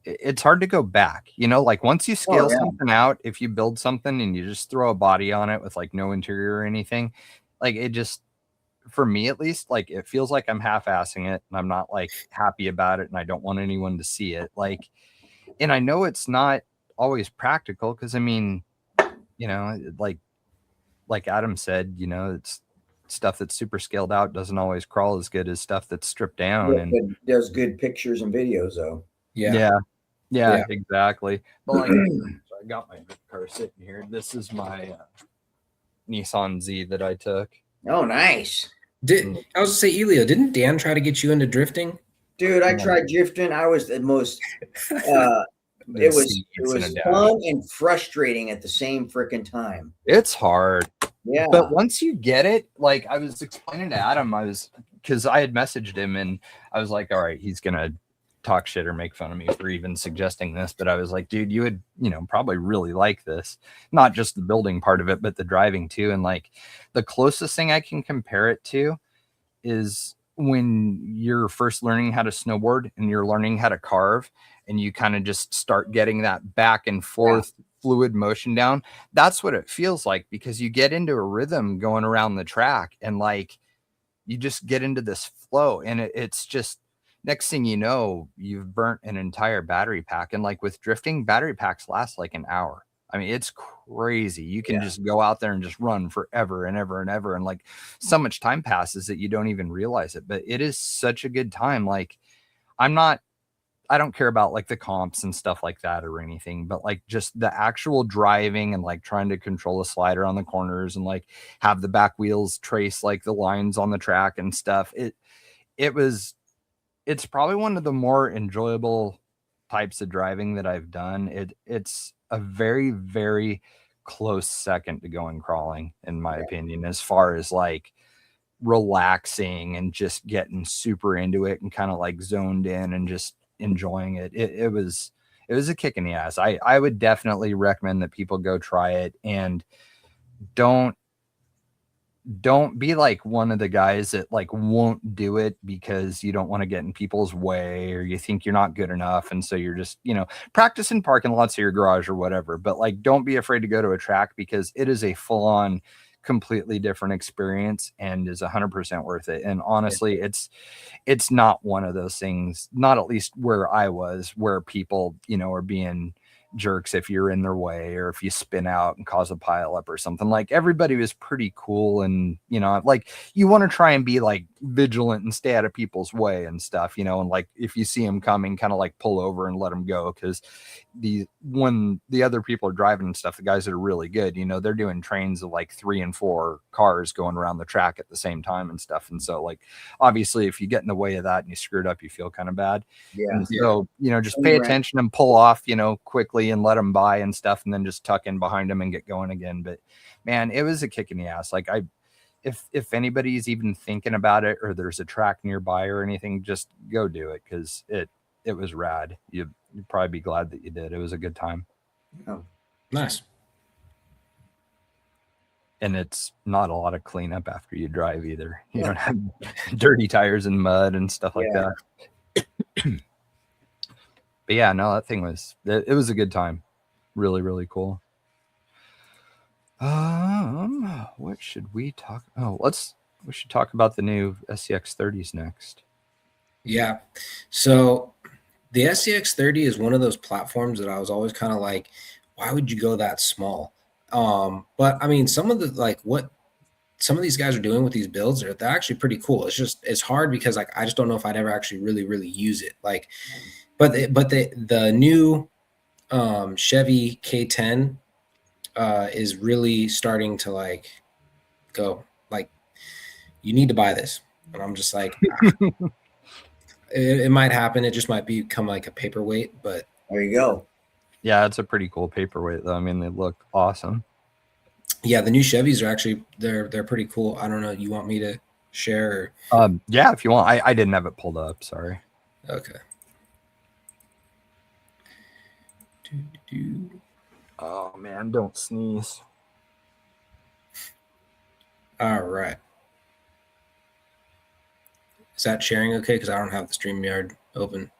it's hard to go back, like once you scale something out, if you build something and you just throw a body on it with like no interior or anything, like it just, for me at least, like it feels like I'm half-assing it and I'm not like happy about it and I don't want anyone to see it. Like, and I know it's not always practical, because I mean, like Adam said, it's stuff that's super scaled out doesn't always crawl as good as stuff that's stripped down and does good pictures and videos though. Yeah, exactly. But like, so I got my car sitting here. This is my Nissan Z that I took. Oh, nice. I was gonna say, Elio, didn't Dan try to get you into drifting? Dude, I tried drifting. I was the most. It was fun and frustrating at the same freaking time. It's hard. Yeah. But once you get it, like I was explaining to Adam, because I had messaged him and I was like, all right, he's gonna talk shit or make fun of me for even suggesting this, but I was like, dude, you would probably really like this, not just the building part of it, but the driving too. And like the closest thing I can compare it to is when you're first learning how to snowboard and you're learning how to carve, and you kind of just start getting that back and forth fluid motion down. That's what it feels like, because you get into a rhythm going around the track and like you just get into this flow, and it's just, next thing you know, you've burnt an entire battery pack. And like with drifting, battery packs last like an hour. I mean, it's crazy. You can just go out there and just run forever and ever and ever. And like so much time passes that you don't even realize it. But it is such a good time. Like I don't care about like the comps and stuff like that or anything, but like just the actual driving and like trying to control a slider on the corners and like have the back wheels trace like the lines on the track and stuff. It's probably one of the more enjoyable types of driving that I've done. It's a very, very close second to going crawling, in my opinion, as far as like relaxing and just getting super into it and kind of like zoned in and just enjoying it. It was a kick in the ass. I would definitely recommend that people go try it, and don't be like one of the guys that like won't do it because you don't want to get in people's way or you think you're not good enough. And so you're just, practice in parking lots of your garage or whatever, but like, don't be afraid to go to a track, because it is a full on completely different experience and is 100% worth it. And honestly, it's not one of those things, not at least where I was, where people, are being jerks if you're in their way or if you spin out and cause a pile up or something. Like everybody was pretty cool, and like you want to try and be like vigilant and stay out of people's way and stuff, you know, and like if you see them coming, kind of like pull over and let them go, because when the other people are driving and stuff, the guys that are really good, you know, they're doing trains of like 3 and 4 cars going around the track at the same time and stuff, and so like obviously if you get in the way of that and you screwed up, you feel kind of bad. Yeah. And so, you know, just pay attention and pull off, you know, quickly and let them by and stuff, and then just tuck in behind them and get going again. But man, it was a kick in the ass. Like if anybody's even thinking about it, or there's a track nearby or anything, just go do it, because it was rad. You'd probably be glad that you did. It was a good time. Oh. Nice. And it's not a lot of cleanup after you drive either. You don't have dirty tires and mud and stuff like that. But yeah, no, that thing was, it was a good time. Really, really cool. What should we talk? Oh, we should talk about the new SCX 30s next. Yeah. So the SCX 30 is one of those platforms that I was always kind of like, why would you go that small? But I mean, some of the, like what some of these guys are doing with these builds, they're actually pretty cool. It's hard because like, I just don't know if I'd ever actually really use it. Like, but the new Chevy K10 is really starting to like go like, you need to buy this. And I'm just like, it might happen. It just might become like a paperweight, but there you go. Yeah, it's a pretty cool paperweight though. I mean, they look awesome. Yeah, the new Chevys are actually they're pretty cool. I don't know. You want me to share? Yeah, if you want. I didn't have it pulled up. Sorry. Okay. Oh man, don't sneeze. All right. Is that sharing okay? Because I don't have the StreamYard open.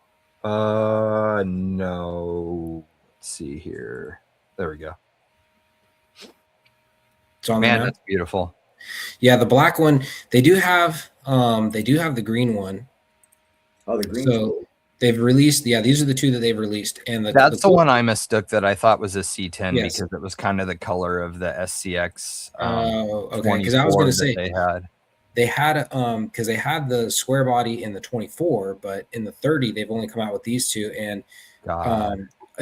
No. Let's see here. There we go. It's on Man, there. that's beautiful. Yeah, the black one. They do have the green one. Oh, the green. So they've released. Yeah, these are the two that they've released, and that's the one I mistook that I thought was a C10 yes. because it was kind of the color of the SCX. Okay. Because I was going to say they had because they had the square body in the 24, but in the 30 they've only come out with these two, and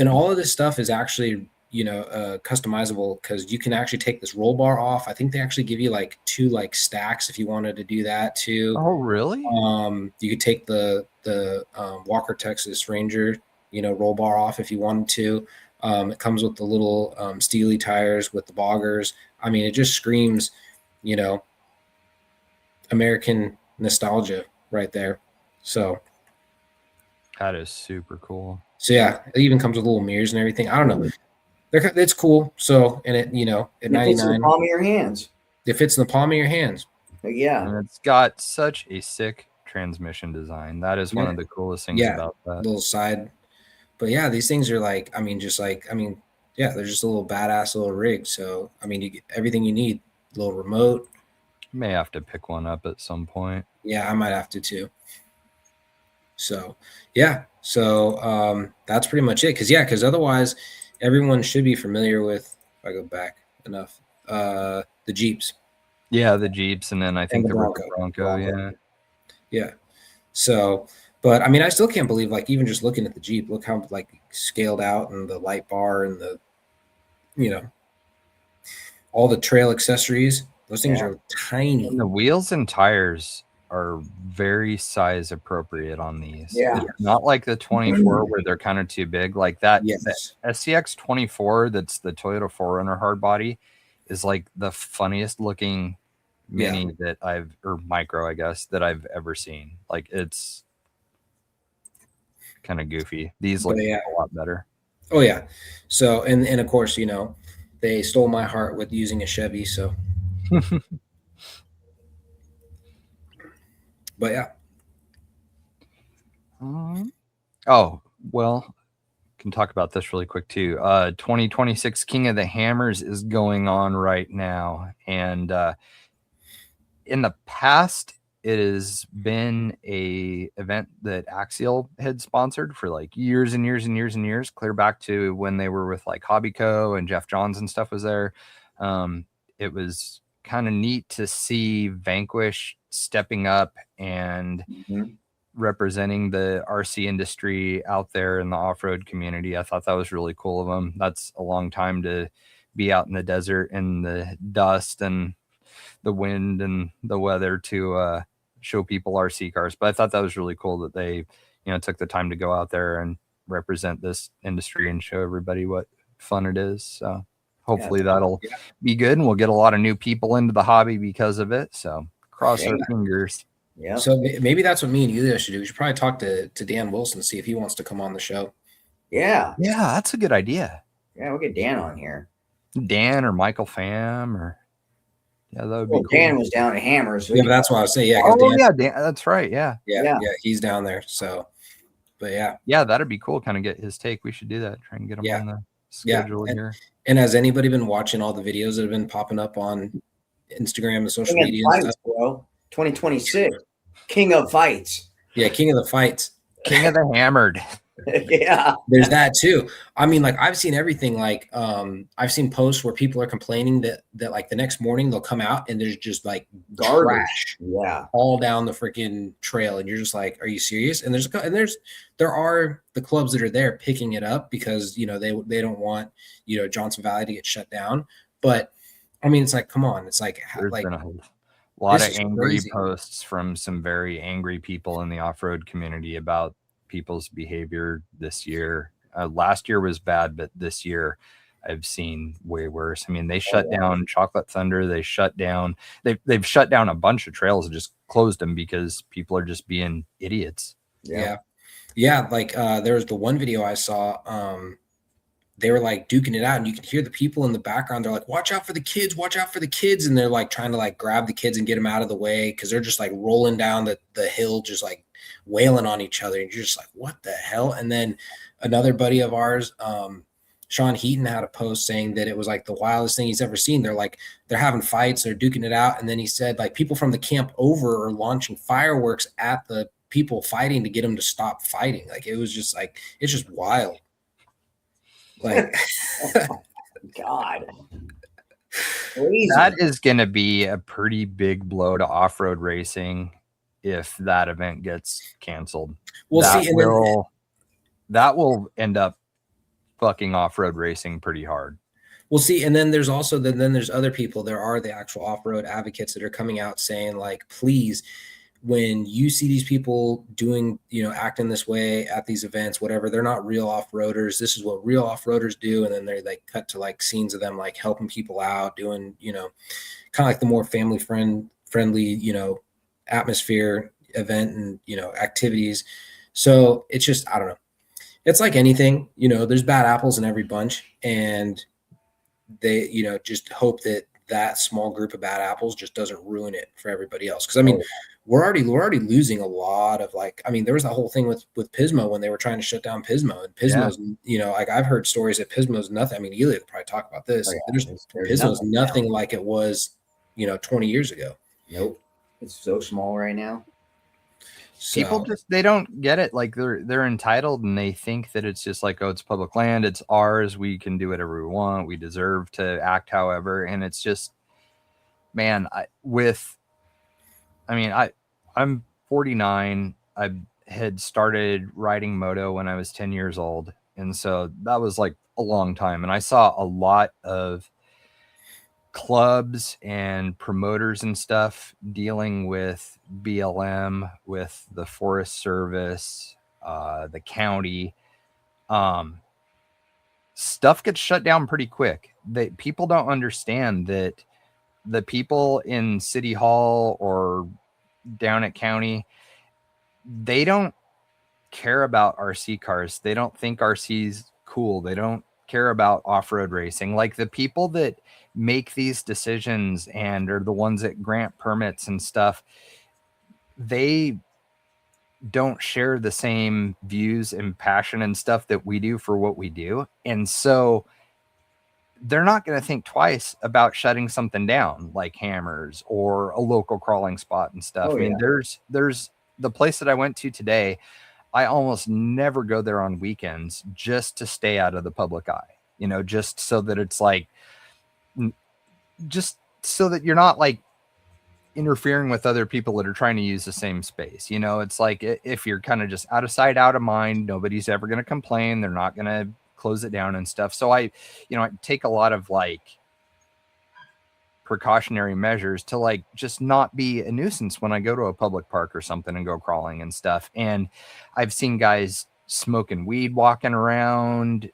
all of this stuff is actually customizable because you can actually take this roll bar off. I think they actually give you like 2 like stacks if you wanted to do that too. Oh, really? You could take the Walker Texas Ranger roll bar off if you wanted to. It comes with the little steely tires with the boggers. I mean, it just screams American nostalgia right there. So that is super cool. So yeah, it even comes with little mirrors and everything. I don't know. It's cool. So, and it, at 99, fits in the palm of your hands. It fits in the palm of your hands. Yeah. And it's got such a sick transmission design. That is one of the coolest things about that. Little side. But yeah, these things are like, they're just a little badass little rig. So, I mean, you get everything you need. A little remote. May have to pick one up at some point. Yeah, I might have to too. So, yeah. So, that's pretty much it. Because otherwise, everyone should be familiar with, if I go back enough, the Jeeps. Yeah, the Jeeps, and then I think the Bronco. Yeah. So, but I mean, I still can't believe, like, even just looking at the Jeep, look how like scaled out, and the light bar, and the, all the trail accessories. Those things are tiny. And the wheels and tires are very size appropriate on these. Yeah. It's not like the 24 where they're kind of too big. Like that, the SCX 24, that's the Toyota 4Runner hard body, is like the funniest looking mini that or micro, I guess, that I've ever seen. Like, it's kind of goofy. These look a lot better. Oh yeah. So, and of course, they stole my heart with using a Chevy. So, but yeah. Oh, well, can talk about this really quick too. 2026 King of the Hammers is going on right now. And in the past, it has been a event that Axial had sponsored for like years and years and years and years, clear back to when they were with like Hobby Co. and Jeff Johns and stuff was there. It was kind of neat to see Vanquish stepping up and representing the RC industry out there in the off-road community. I thought that was really cool of them. That's a long time to be out in the desert in the dust and the wind and the weather to show people RC cars. But I thought that was really cool that they, you know, took the time to go out there and represent this industry and show everybody what fun it is. So hopefully that'll be good, and we'll get a lot of new people into the hobby because of it. So cross our fingers. Yeah. So maybe that's what me and Elio should do. We should probably talk to Dan Wilson, see if he wants to come on the show. Yeah. Yeah, that's a good idea. Yeah, we'll get Dan on here. Dan or Michael Pham or that would be cool. Dan was down at Hammers. So yeah, but that's what I was saying. Yeah. Dan, that's right. Yeah, he's down there. So, but yeah, that'd be cool. Kind of get his take. We should do that. Try and get him on the schedule here. And has anybody been watching all the videos that have been popping up on Instagram and social media and stuff? Bro. 2026 King of Fights. Yeah, King of the Fights. King of the Hammered. Yeah. There's that too. I mean, like I've seen everything. Like I've seen posts where people are complaining that like the next morning they'll come out and there's just like trash all down the freaking trail, and you're just like, are you serious? And there are the clubs that are there picking it up because, you know, they don't want, you know, Johnson Valley to get shut down. But I mean, it's like, come on, it's like a lot of angry posts from some very angry people in the off-road community about people's behavior this year. Last year was bad, but this year I've seen way worse. I mean, they shut down Chocolate Thunder. They've shut down a bunch of trails and just closed them because people are just being idiots. Yeah. Like there was the one video I saw. They were like duking it out, and you could hear the people in the background. They're like, watch out for the kids, watch out for the kids. And they're like trying to like grab the kids and get them out of the way, because they're just like rolling down the hill, just like wailing on each other. And you're just like, what the hell? And then another buddy of ours, Sean Heaton, had a post saying that it was like the wildest thing he's ever seen. They're having fights, they're duking it out. And then he said like people from the camp over are launching fireworks at the people fighting to get them to stop fighting. Like it was just like, it's just wild. Like, oh, God, crazy. That is going to be a pretty big blow to off-road racing if that event gets canceled. We'll see. That will end up fucking off-road racing pretty hard. We'll see. And then there's also then there's other people. There are the actual off-road advocates that are coming out saying like, please, when you see these people doing, you know, acting this way at these events, whatever, they're not real off-roaders. This is what real off-roaders do. And then they're like cut to like scenes of them like helping people out, doing, you know, kind of like the more family friendly, you know, atmosphere event and, you know, activities. So it's just, I don't know. It's like anything, you know, there's bad apples in every bunch, and they, you know, just hope that small group of bad apples just doesn't ruin it for everybody else. Cause I mean, we're already losing a lot of like, I mean, there was that whole thing with Pismo when they were trying to shut down Pismo, and Pismo's, you know, like I've heard stories that Pismo's nothing. I mean, Elia could probably talk about this. Pismo's nothing like it was, you know, 20 years ago. Nope. It's so small right now. So, people just, they don't get it. Like they're entitled, and they think that it's just like, oh, it's public land, it's ours, we can do whatever we want, we deserve to act however. And it's just, man, I'm 49. I had started riding moto when I was 10 years old, and so that was like a long time. And I saw a lot of clubs and promoters and stuff dealing with BLM, with the Forest Service, the county. Stuff gets shut down pretty quick. People don't understand that the people in City Hall or down at county, they don't care about RC cars. They don't think RC's cool. They don't care about off-road racing. Like the people that make these decisions and are the ones that grant permits and stuff, they don't share the same views and passion and stuff that we do for what we do. And so they're not going to think twice about shutting something down like Hammers or a local crawling spot and stuff. I mean, there's the place that I went to today. I almost never go there on weekends just to stay out of the public eye, you know, just so that it's like, just so that you're not like interfering with other people that are trying to use the same space. You know, it's like if you're kind of just out of sight, out of mind, nobody's ever going to complain. They're not going to close it down and stuff. So I take a lot of like precautionary measures to like just not be a nuisance when I go to a public park or something and go crawling and stuff. And I've seen guys smoking weed, walking around,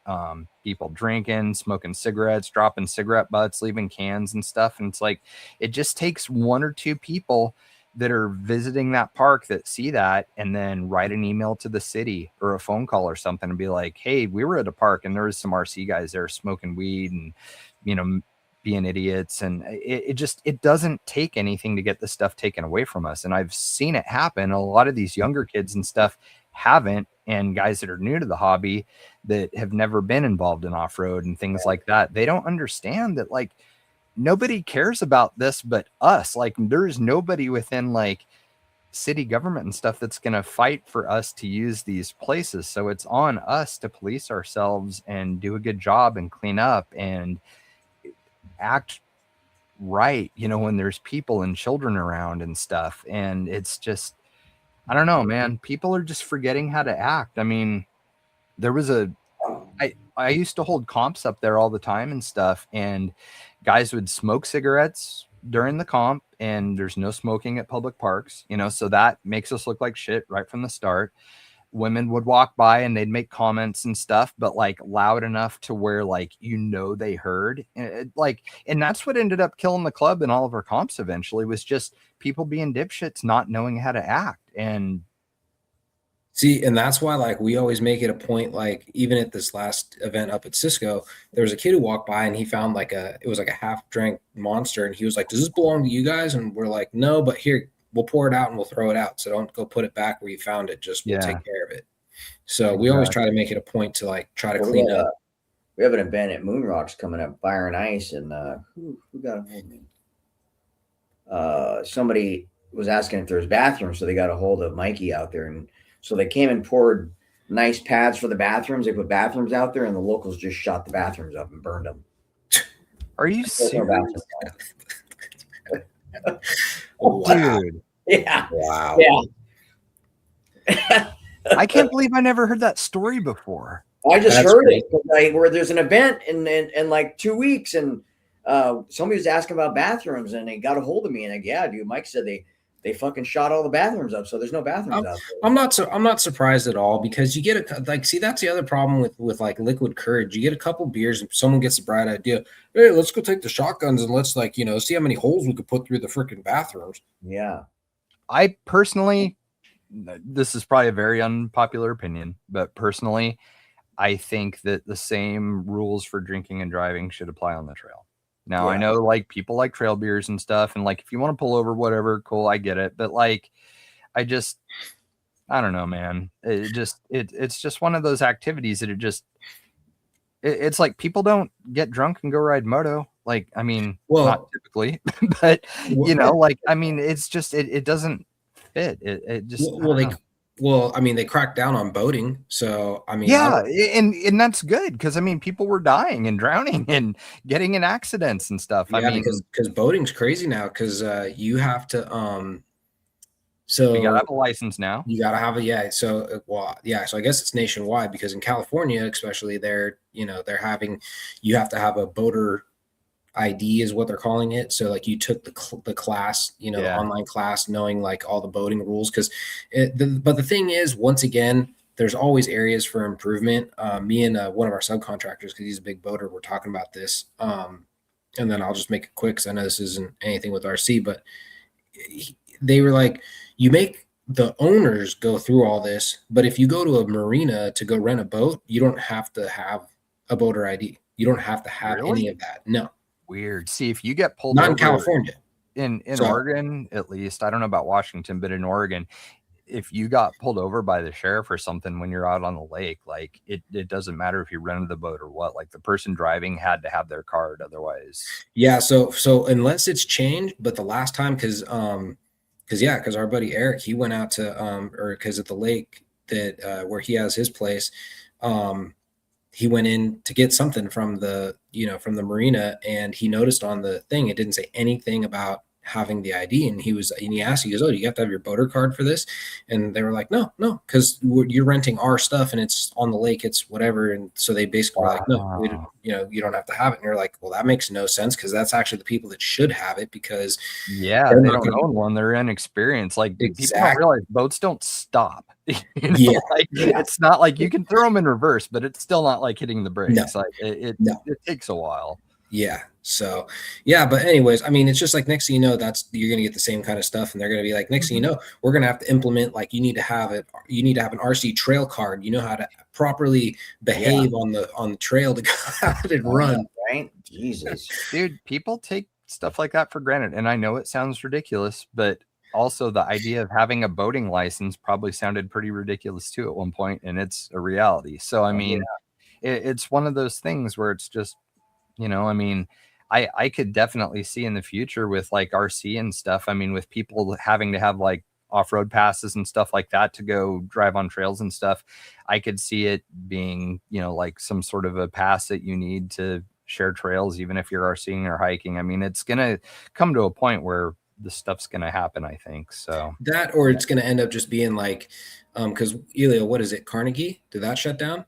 people drinking, smoking cigarettes, dropping cigarette butts, leaving cans and stuff. And it's like, it just takes one or two people that are visiting that park that see that and then write an email to the city or a phone call or something and be like, hey, we were at a park and there was some RC guys there smoking weed and, being idiots. And it doesn't take anything to get this stuff taken away from us. And I've seen it happen. A lot of these younger kids and stuff haven't, and guys that are new to the hobby that have never been involved in off-road and things like that, they don't understand that like nobody cares about this but us. Like there's nobody within like city government and stuff that's going to fight for us to use these places. So it's on us to police ourselves and do a good job and clean up and act right, when there's people and children around and stuff. And it's just, I don't know, man, people are just forgetting how to act. I mean, there was I used to hold comps up there all the time and stuff, and guys would smoke cigarettes during the comp, and there's no smoking at public parks, so that makes us look like shit right from the start. Women would walk by and they'd make comments and stuff, but like loud enough to where like, they heard and that's what ended up killing the club and all of our comps eventually was just people being dipshits, not knowing how to act. And see, and that's why like we always make it a point, like even at this last event up at Cisco, there was a kid who walked by and he found it was like a half drank Monster. And he was like, does this belong to you guys? And we're like, no, but here, we'll pour it out and we'll throw it out. So don't go put it back where you found it. Just we'll take care of it. So we always try to make it a point to like try to clean up. We have an event at Moon Rocks coming up, Fire and Ice, and who got a hold of me? Somebody was asking if there's bathrooms, so they got a hold of Mikey out there, and so they came and poured nice pads for the bathrooms. They put bathrooms out there, and the locals just shot the bathrooms up and burned them. Are you serious? Wow. Dude. Yeah. Wow. Yeah. I can't believe I never heard that story before. I just heard it where there's an event in like 2 weeks, and somebody was asking about bathrooms, and they got a hold of me, and like, yeah, dude, Mike said they fucking shot all the bathrooms up, so there's no bathrooms out there. I'm not surprised at all, because you get see, that's the other problem with like Liquid Courage. You get a couple beers and someone gets the bright idea, hey, let's go take the shotguns and let's like see how many holes we could put through the freaking bathrooms. Yeah. I personally, this is probably a very unpopular opinion, but personally, I think that the same rules for drinking and driving should apply on the trail. Now, I know like people like trail beers and stuff, and like if you want to pull over, whatever, cool, I get it. But like, I don't know, man. It's just one of those activities that it's like people don't get drunk and go ride moto. Like, I mean, not typically, but like, I mean, it's just it doesn't fit. It just I mean, they cracked down on boating, so I mean, and that's good, because I mean, people were dying and drowning and getting in accidents and stuff. Yeah, I mean, because boating's crazy now, because you have to so you gotta have a license now. You gotta have so I guess it's nationwide, because in California, especially, they're you have to have a boater ID is what they're calling it. So like you took the class, the online class, knowing like all the boating rules. But the thing is, once again, there's always areas for improvement. Me and one of our subcontractors, because he's a big boater, we're talking about this. And then I'll just make it quick, because I know this isn't anything with RC, but they were like, you make the owners go through all this, but if you go to a marina to go rent a boat, you don't have to have a boater ID. You don't have to have any of that. No. Weird. See, if you get pulled not over in California, in Oregon, at least, I don't know about Washington, but in Oregon, if you got pulled over by the sheriff or something when you're out on the lake, like it doesn't matter if you rented the boat or what, like the person driving had to have their card, otherwise. Yeah. So unless it's changed, but the last time, because our buddy Eric, he went out to because at the lake that where he has his place, he went in to get something from the, from the marina, and he noticed on the thing, it didn't say anything about having the ID. And he asked, he goes, "Oh, do you have to have your boater card for this?" And they were like, no, because you're renting our stuff and it's on the lake, it's whatever. And so they basically were like, no, you don't have to have it. And you're like, well, that makes no sense, because that's actually the people that should have it, because they don't own one, they're inexperienced. Like, people don't realize boats don't stop. It's not like you can throw them in reverse, but it's still not like hitting the brakes. Like it takes a while. Yeah. So, yeah. But anyways, I mean, it's just like, next thing you know, you're going to get the same kind of stuff. And they're going to be like, next thing you know, we're going to have to implement, like, you need to have an RC trail card. You know how to properly behave on the trail to go out and run. Right. Jesus. Dude, people take stuff like that for granted. And I know it sounds ridiculous, but also the idea of having a boating license probably sounded pretty ridiculous too at one point, and it's a reality. So, I mean, it's one of those things where it's just, I mean, I could definitely see in the future with like RC and stuff. I mean, with people having to have like off-road passes and stuff like that to go drive on trails and stuff, I could see it being, like some sort of a pass that you need to share trails, even if you're RCing or hiking. I mean, it's going to come to a point where this stuff's going to happen, I think. So that, or it's going to end up just being like, because Elio, what is it? Carnegie? Did that shut down?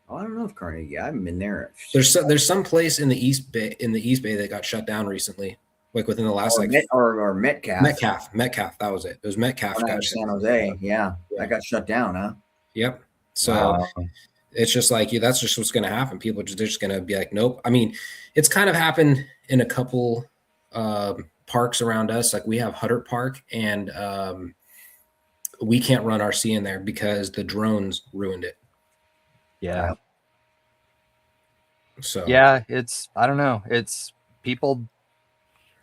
I don't know if Carnegie. I haven't been there. There's some place in the East Bay that got shut down recently, like within the last or Metcalf. Metcalf. That was it. It was Metcalf. Got San Jose. Yeah, that got shut down, huh? Yep. So it's just like, that's just what's going to happen. People they're just going to be like, nope. I mean, it's kind of happened in a couple parks around us. Like, we have Hutter Park, and we can't run RC in there because the drones ruined it. Yeah. So yeah, I don't know. It's people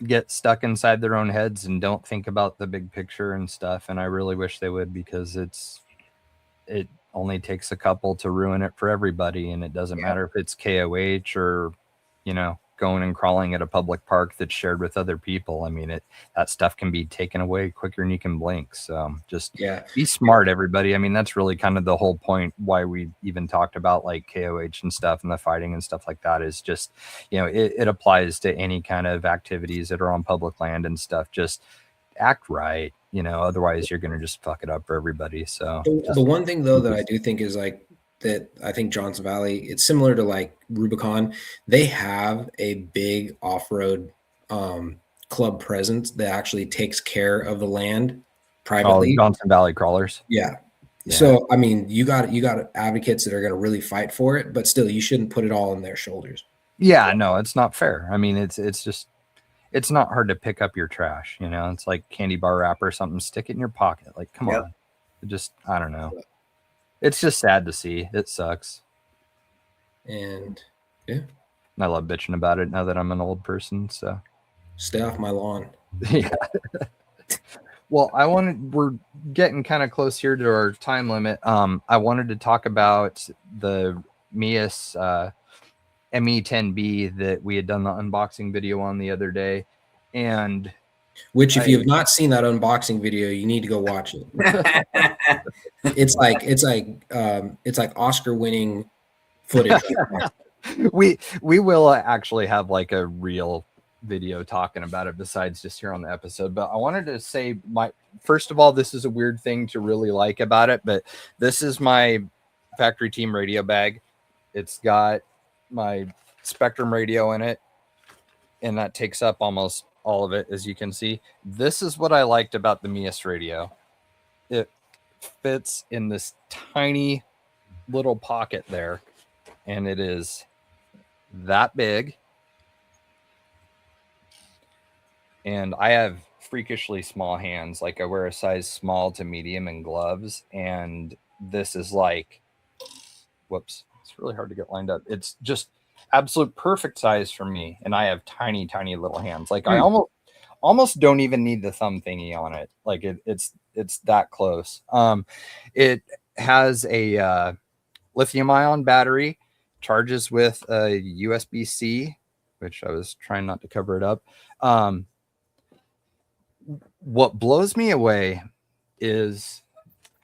get stuck inside their own heads and don't think about the big picture and stuff. And I really wish they would, because it only takes a couple to ruin it for everybody. And it doesn't matter if it's KOH or, going and crawling at a public park that's shared with other people. I mean, that stuff can be taken away quicker than you can blink. So just be smart, everybody. I mean, that's really kind of the whole point why we even talked about like KOH and stuff and the fighting and stuff like that, is just, it applies to any kind of activities that are on public land and stuff. Just act right, otherwise you're going to just fuck it up for everybody. So the one thing though that I do think is like, that I think Johnson Valley, it's similar to like Rubicon. They have a big off-road club presence that actually takes care of the land privately. Johnson Valley Crawlers. Yeah. So, I mean, you got advocates that are going to really fight for it, but still, you shouldn't put it all on their shoulders. Yeah, no, it's not fair. I mean, it's just, it's not hard to pick up your trash. It's like candy bar wrapper or something, stick it in your pocket. Like, come on. It just, I don't know. It's just sad to see. It sucks. And I love bitching about it now that I'm an old person. So stay off my lawn. Yeah. Well, we're getting kind of close here to our time limit. I wanted to talk about the Mias ME10B that we had done the unboxing video on the other day. And which, if you have not seen that unboxing video, you need to go watch it. It's like Oscar-winning footage. We will actually have like a real video talking about it besides just here on the episode. But I wanted to say, first of all, this is a weird thing to really like about it, but this is my factory team radio bag. It's got my Spectrum radio in it, and that takes up almost all of it, as you can see. This is what I liked about the Mias radio. It fits in this tiny little pocket there, and it is that big. And I have freakishly small hands. Like, I wear a size small to medium in gloves, and this is like, whoops, it's really hard to get lined up. It's just absolute perfect size for me, and I have tiny little hands. Like, I almost don't even need the thumb thingy on it. Like, it's that close. It has a lithium ion battery, charges with a USB-C, which I was trying not to cover it up. What blows me away is,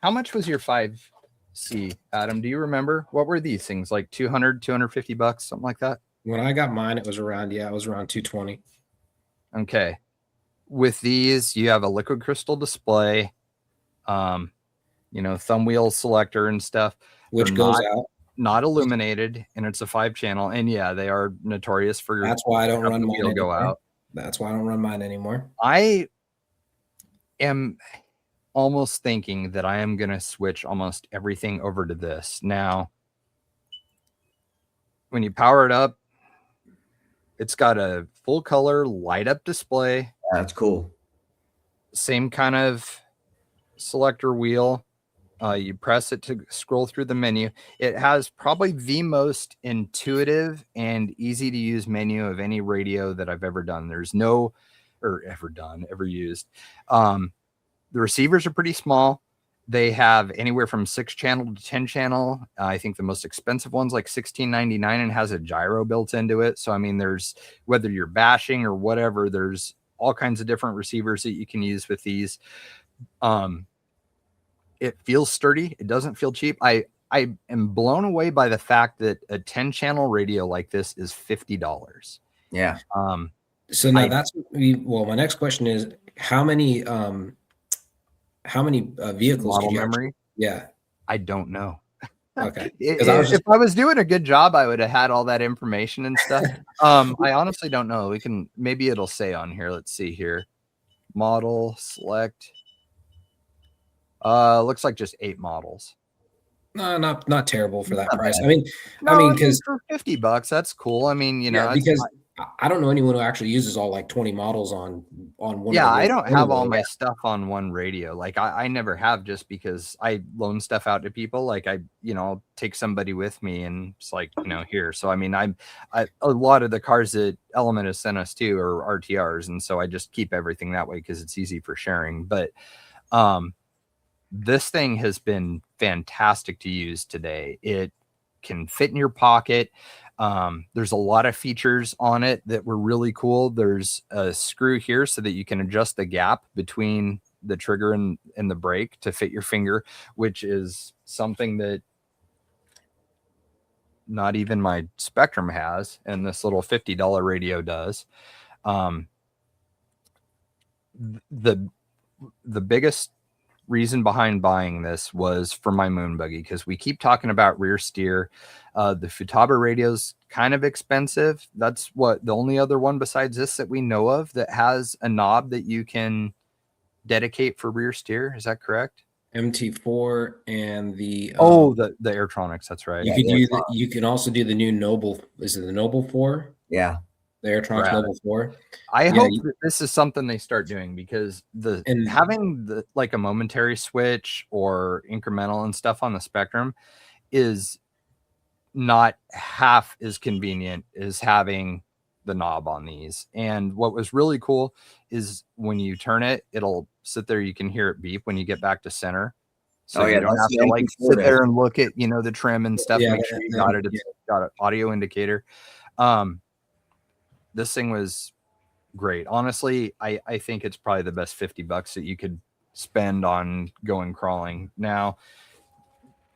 how much was your 5 see, Adam, do you remember what were these things like? 200, 250 bucks, something like that? When I got mine, it was around 220. Okay. With these, you have a liquid crystal display, thumb wheel selector and stuff, which goes out. Not illuminated, and it's a 5-channel. And yeah, they are notorious for. That's why I don't run mine anymore. Go out. That's why I don't run mine anymore. I am almost thinking that I am going to switch almost everything over to this. Now, when you power it up, it's got a full color light up display. That's cool. Same kind of selector wheel. You press it to scroll through the menu. It has probably the most intuitive and easy to use menu of any radio that I've ever done. There's no, or ever used. The receivers are pretty small. They have anywhere from 6-channel to 10-channel. I think the most expensive one's like $16.99 and has a gyro built into it. So, I mean, there's, whether you're bashing or whatever, there's all kinds of different receivers that you can use with these. It feels sturdy. It doesn't feel cheap. I am blown away by the fact that a 10-channel radio like this is $50. Yeah. So now my next question is how many vehicles model memory? Yeah. I don't know. Okay. If I was doing a good job, I would have had all that information and stuff. I honestly don't know. Maybe it'll say on here. Let's see here. Model select. Looks like just 8 models. No, not terrible for that Not price. bad. I mean, because for $50, that's cool. I mean, because I don't know anyone who actually uses all like 20 models on one. Yeah, I don't have all my stuff on one radio. Like I never have, just because I loan stuff out to people. Like I'll take somebody with me and it's like, here. So I mean, a lot of the cars that Element has sent us to are RTRs, and so I just keep everything that way because it's easy for sharing. But this thing has been fantastic to use today. It can fit in your pocket. There's a lot of features on it that were really cool. There's a screw here so that you can adjust the gap between the trigger and the brake to fit your finger, which is something that not even my Spectrum has, and this little $50 radio does. The biggest reason behind buying this was for my moon buggy, because we keep talking about rear steer. The Futaba radio's kind of expensive. That's the only other one besides this that we know of that has a knob that you can dedicate for rear steer. Is that correct? MT4 and the the Airtronics. That's right. You can also do the new Noble. Is it the Noble 4? Yeah. The Airtronics Noble 4. I hope that this is something they start doing, because having a momentary switch or incremental and stuff on the Spectrum is not half as convenient as having the knob on these. And what was really cool is when you turn it, it'll sit there. You can hear it beep when you get back to center. So you don't have to sit there and look at, the trim and stuff. Make sure you got it. It's got an audio indicator. This thing was great. Honestly, I think it's probably the best $50 that you could spend on going crawling. Now,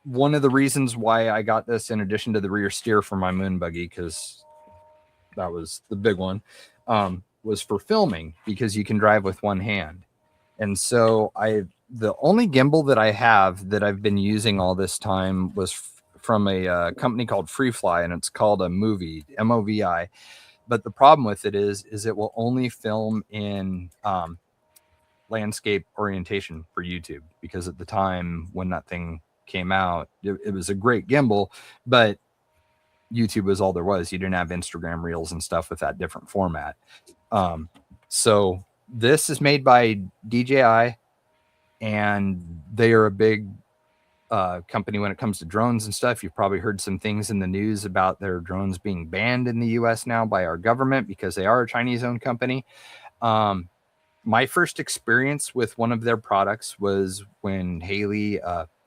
one of the reasons why I got this, in addition to the rear steer for my moon buggy, because that was the big one, was for filming, because you can drive with one hand. And so the only gimbal that I have that I've been using all this time was from a company called FreeFly, and it's called a Movi, MOVI. But the problem with it is it will only film in landscape orientation for YouTube, because at the time when that thing came out, it was a great gimbal, but YouTube was all there was. You didn't have Instagram Reels and stuff with that different format. So this is made by DJI, and they are a big company when it comes to drones and stuff. You've probably heard some things in the news about their drones being banned in the US now by our government because they are a Chinese-owned company. My first experience with one of their products was when Haley,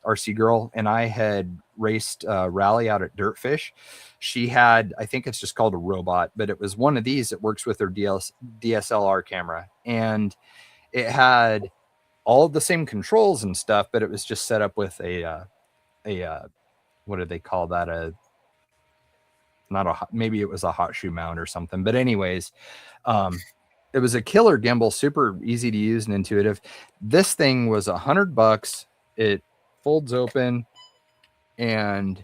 RC Girl, and I had raced a rally out at Dirtfish. She had, I think it's just called a robot, but it was one of these that works with her DSLR camera. And it had all the same controls and stuff, but it was just set up with a what did they call that? Maybe it was a hot shoe mount or something. But anyways, it was a killer gimbal, super easy to use and intuitive. This thing was $100. It folds open and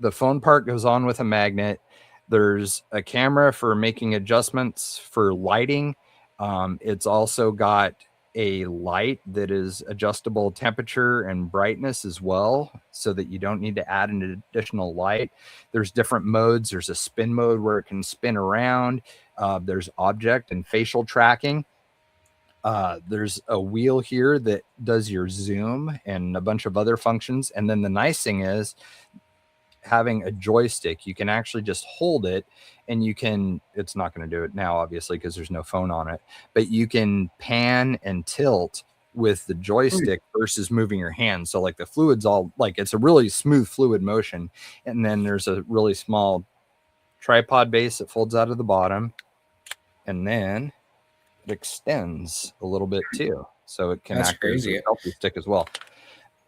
the phone part goes on with a magnet. There's a camera for making adjustments for lighting. It's also got a light that is adjustable temperature and brightness as well, so that you don't need to add an additional light. There's different modes. There's a spin mode where it can spin around. There's object and facial tracking. There's a wheel here that does your zoom and a bunch of other functions. And then the nice thing is, having a joystick, you can actually just hold it and you can, it's not going to do it now, obviously, because there's no phone on it, but you can pan and tilt with the joystick versus moving your hand. So like the fluid's all like, it's a really smooth fluid motion. And then there's a really small tripod base that folds out of the bottom. And then it extends a little bit too. So it can act as a selfie stick as well.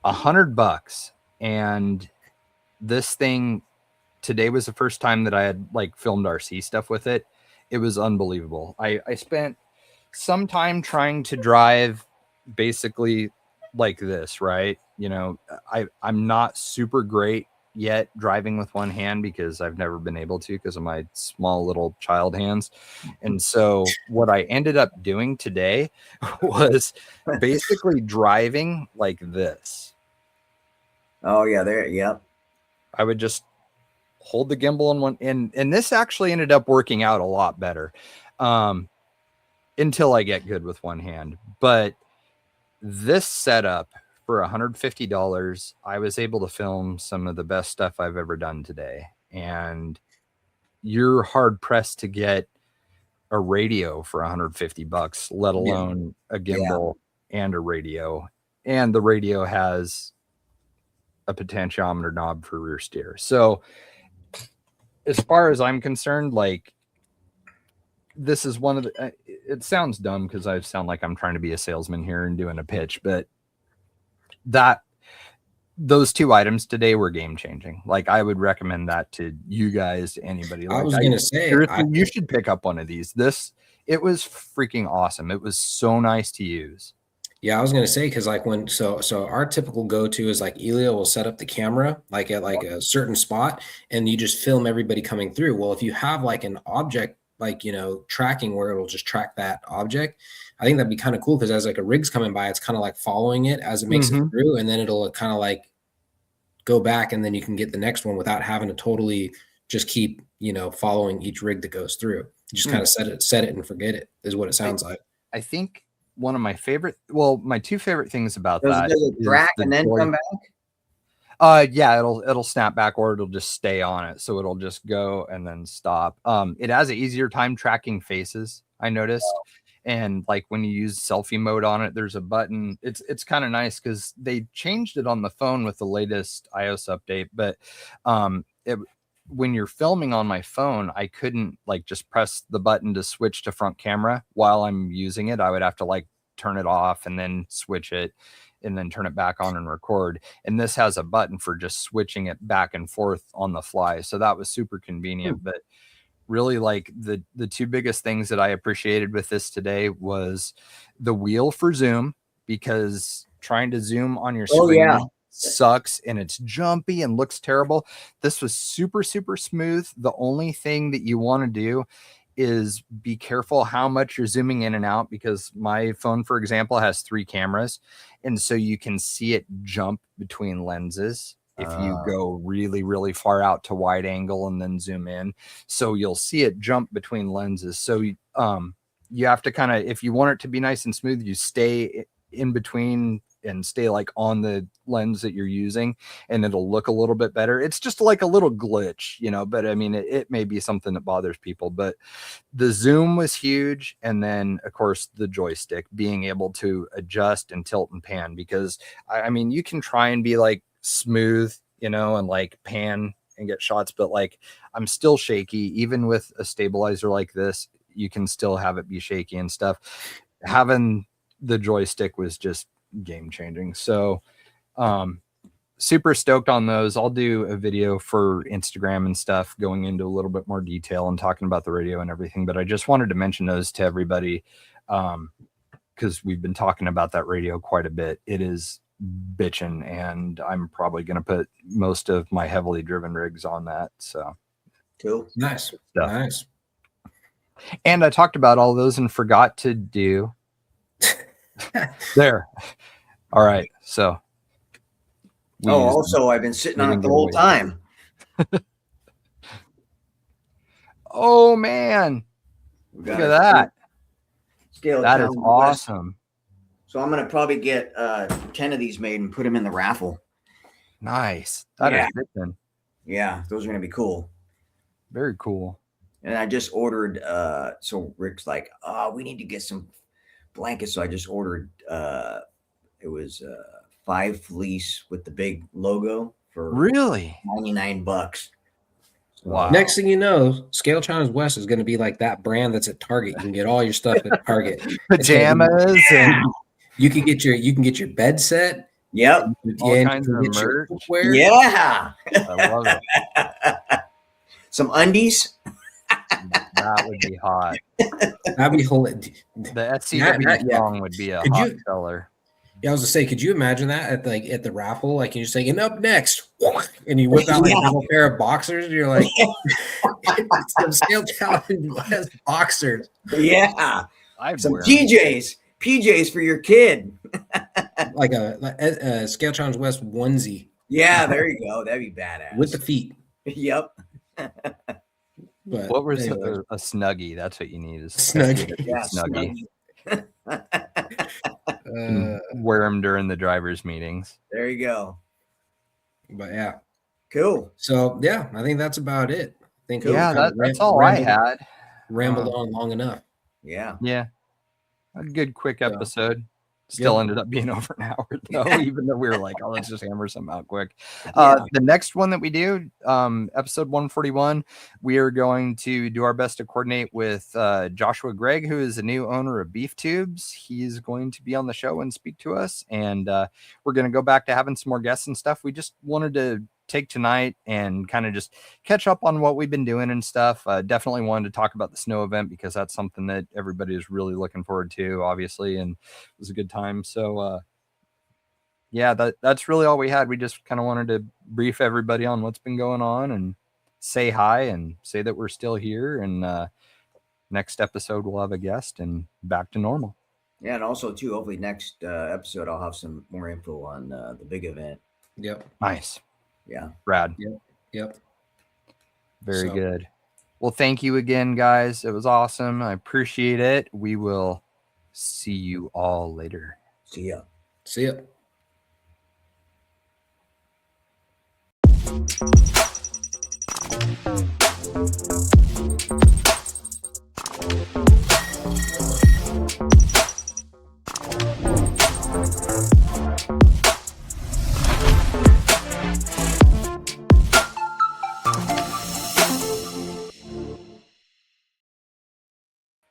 $100. And this thing today was the first time that I had like filmed RC stuff with it. It was unbelievable. I spent some time trying to drive basically like this, right? You know, I'm not super great yet driving with one hand because I've never been able to because of my small little child hands. And so what I ended up doing today was basically driving like this. Oh yeah, there, yep. I would just hold the gimbal in one, and this actually ended up working out a lot better until I get good with one hand. But this setup for $150, I was able to film some of the best stuff I've ever done today. And you're hard pressed to get a radio for $150, let alone a gimbal and a radio. And the radio has a potentiometer knob for rear steer. So as far as I'm concerned, like, this is one of the, it sounds dumb because I sound like I'm trying to be a salesman here and doing a pitch, but those two items today were game changing. Like, I would recommend that to you guys, to anybody. Like, I was going to say, you should pick up one of these. It was freaking awesome. It was so nice to use. Yeah, I was gonna say, because like so our typical go-to is like Elia will set up the camera like at like a certain spot and you just film everybody coming through. Well, if you have like an object, like, you know, tracking where it'll just track that object, I think that'd be kind of cool, because as like a rig's coming by, it's kind of like following it as it makes it through, and then it'll kind of like go back, and then you can get the next one without having to totally just keep, you know, following each rig that goes through. You just kind of set it and forget it, is what it sounds like. I think one of my my two favorite things about that is it track and then come back? Yeah, it'll snap back, or it'll just stay on it. So it'll just go and then stop. It has an easier time tracking faces, I noticed. And like when you use selfie mode on it, there's a button. It's kind of nice because they changed it on the phone with the latest iOS update. But when you're filming on my phone, I couldn't like just press the button to switch to front camera while I'm using it. I would have to like turn it off and then switch it and then turn it back on and record. And this has a button for just switching it back and forth on the fly. So that was super convenient. But really, like, the two biggest things that I appreciated with this today was the wheel for zoom, because trying to zoom on your screen sucks and it's jumpy and looks terrible. This was super, super smooth. The only thing that you want to do is be careful how much you're zooming in and out, because my phone, for example, has 3 cameras. And so you can see it jump between lenses if you go really, really far out to wide angle and then zoom in. So you'll see it jump between lenses. So you have to kind of, if you want it to be nice and smooth, you stay in between and stay like on the lens that you're using, and it'll look a little bit better. It's just like a little glitch, you know, but I mean, it may be something that bothers people. But the zoom was huge. And then of course the joystick, being able to adjust and tilt and pan, because I mean, you can try and be like smooth, you know, and like pan and get shots, but like, I'm still shaky. Even with a stabilizer like this, you can still have it be shaky and stuff. Having the joystick was just game changing. So super stoked on those. I'll do a video for Instagram and stuff going into a little bit more detail and talking about the radio and everything. But I just wanted to mention those to everybody because we've been talking about that radio quite a bit. It is bitching, and I'm probably going to put most of my heavily driven rigs on that. So Cool. Nice. Nice. And I talked about all those and forgot to do there. All right. So. Also, I've been sitting on it the whole time. Oh, man. Look at that. Scale that is awesome. So I'm going to probably get 10 of these made and put them in the raffle. Nice. That is good then. Yeah, those are going to be cool. Very cool. And I just ordered, so Rick's like, oh, we need to get some blankets. So I just ordered, it was 5 fleece with the big logo for really $99. So, wow. Next thing you know, Scale Challenge West is going to be like that brand that's at Target. You can get all your stuff at Target. Pajamas and you can get your bed set. Yep. All kinds of merch. Yeah. I love it. Some undies. That would be hot. That'd be whole. The SCW song would be a hot seller. Yeah, I was to say, could you imagine that at the raffle? Like you're just saying, and up next, and you whip out like a little pair of boxers, and you're like, some Scale Challenge West boxers. Yeah, some PJs for your kid. like a Scale Challenge West onesie. Yeah, there you go. That'd be badass with the feet. Yep. But what was a snuggie? That's what you need. Is snuggie. Yeah, snuggie. Wear them during the drivers' meetings. There you go. But yeah, cool. So yeah, I think that's about it. I think that's all I had. Rambled on long enough. Yeah. A good quick episode. Still ended up being over an hour though, even though we were like, oh, let's just hammer something out quick. The next one that we do, episode 141, we are going to do our best to coordinate with Joshua Gregg, who is a new owner of Beef Tubes. He's going to be on the show and speak to us, and we're going to go back to having some more guests and stuff. We just wanted to take tonight and kind of just catch up on what we've been doing and stuff. Definitely wanted to talk about the snow event because that's something that everybody is really looking forward to, obviously, and it was a good time. So that's really all we had. We just kind of wanted to brief everybody on what's been going on and say hi and say that we're still here, and next episode we'll have a guest and back to normal. Yeah, and also too, hopefully next episode I'll have some more info on the big event. Yep. Nice. Yeah. Rad. Yep. Very good. Well, thank you again, guys. It was awesome. I appreciate it. We will see you all later. See ya. See ya.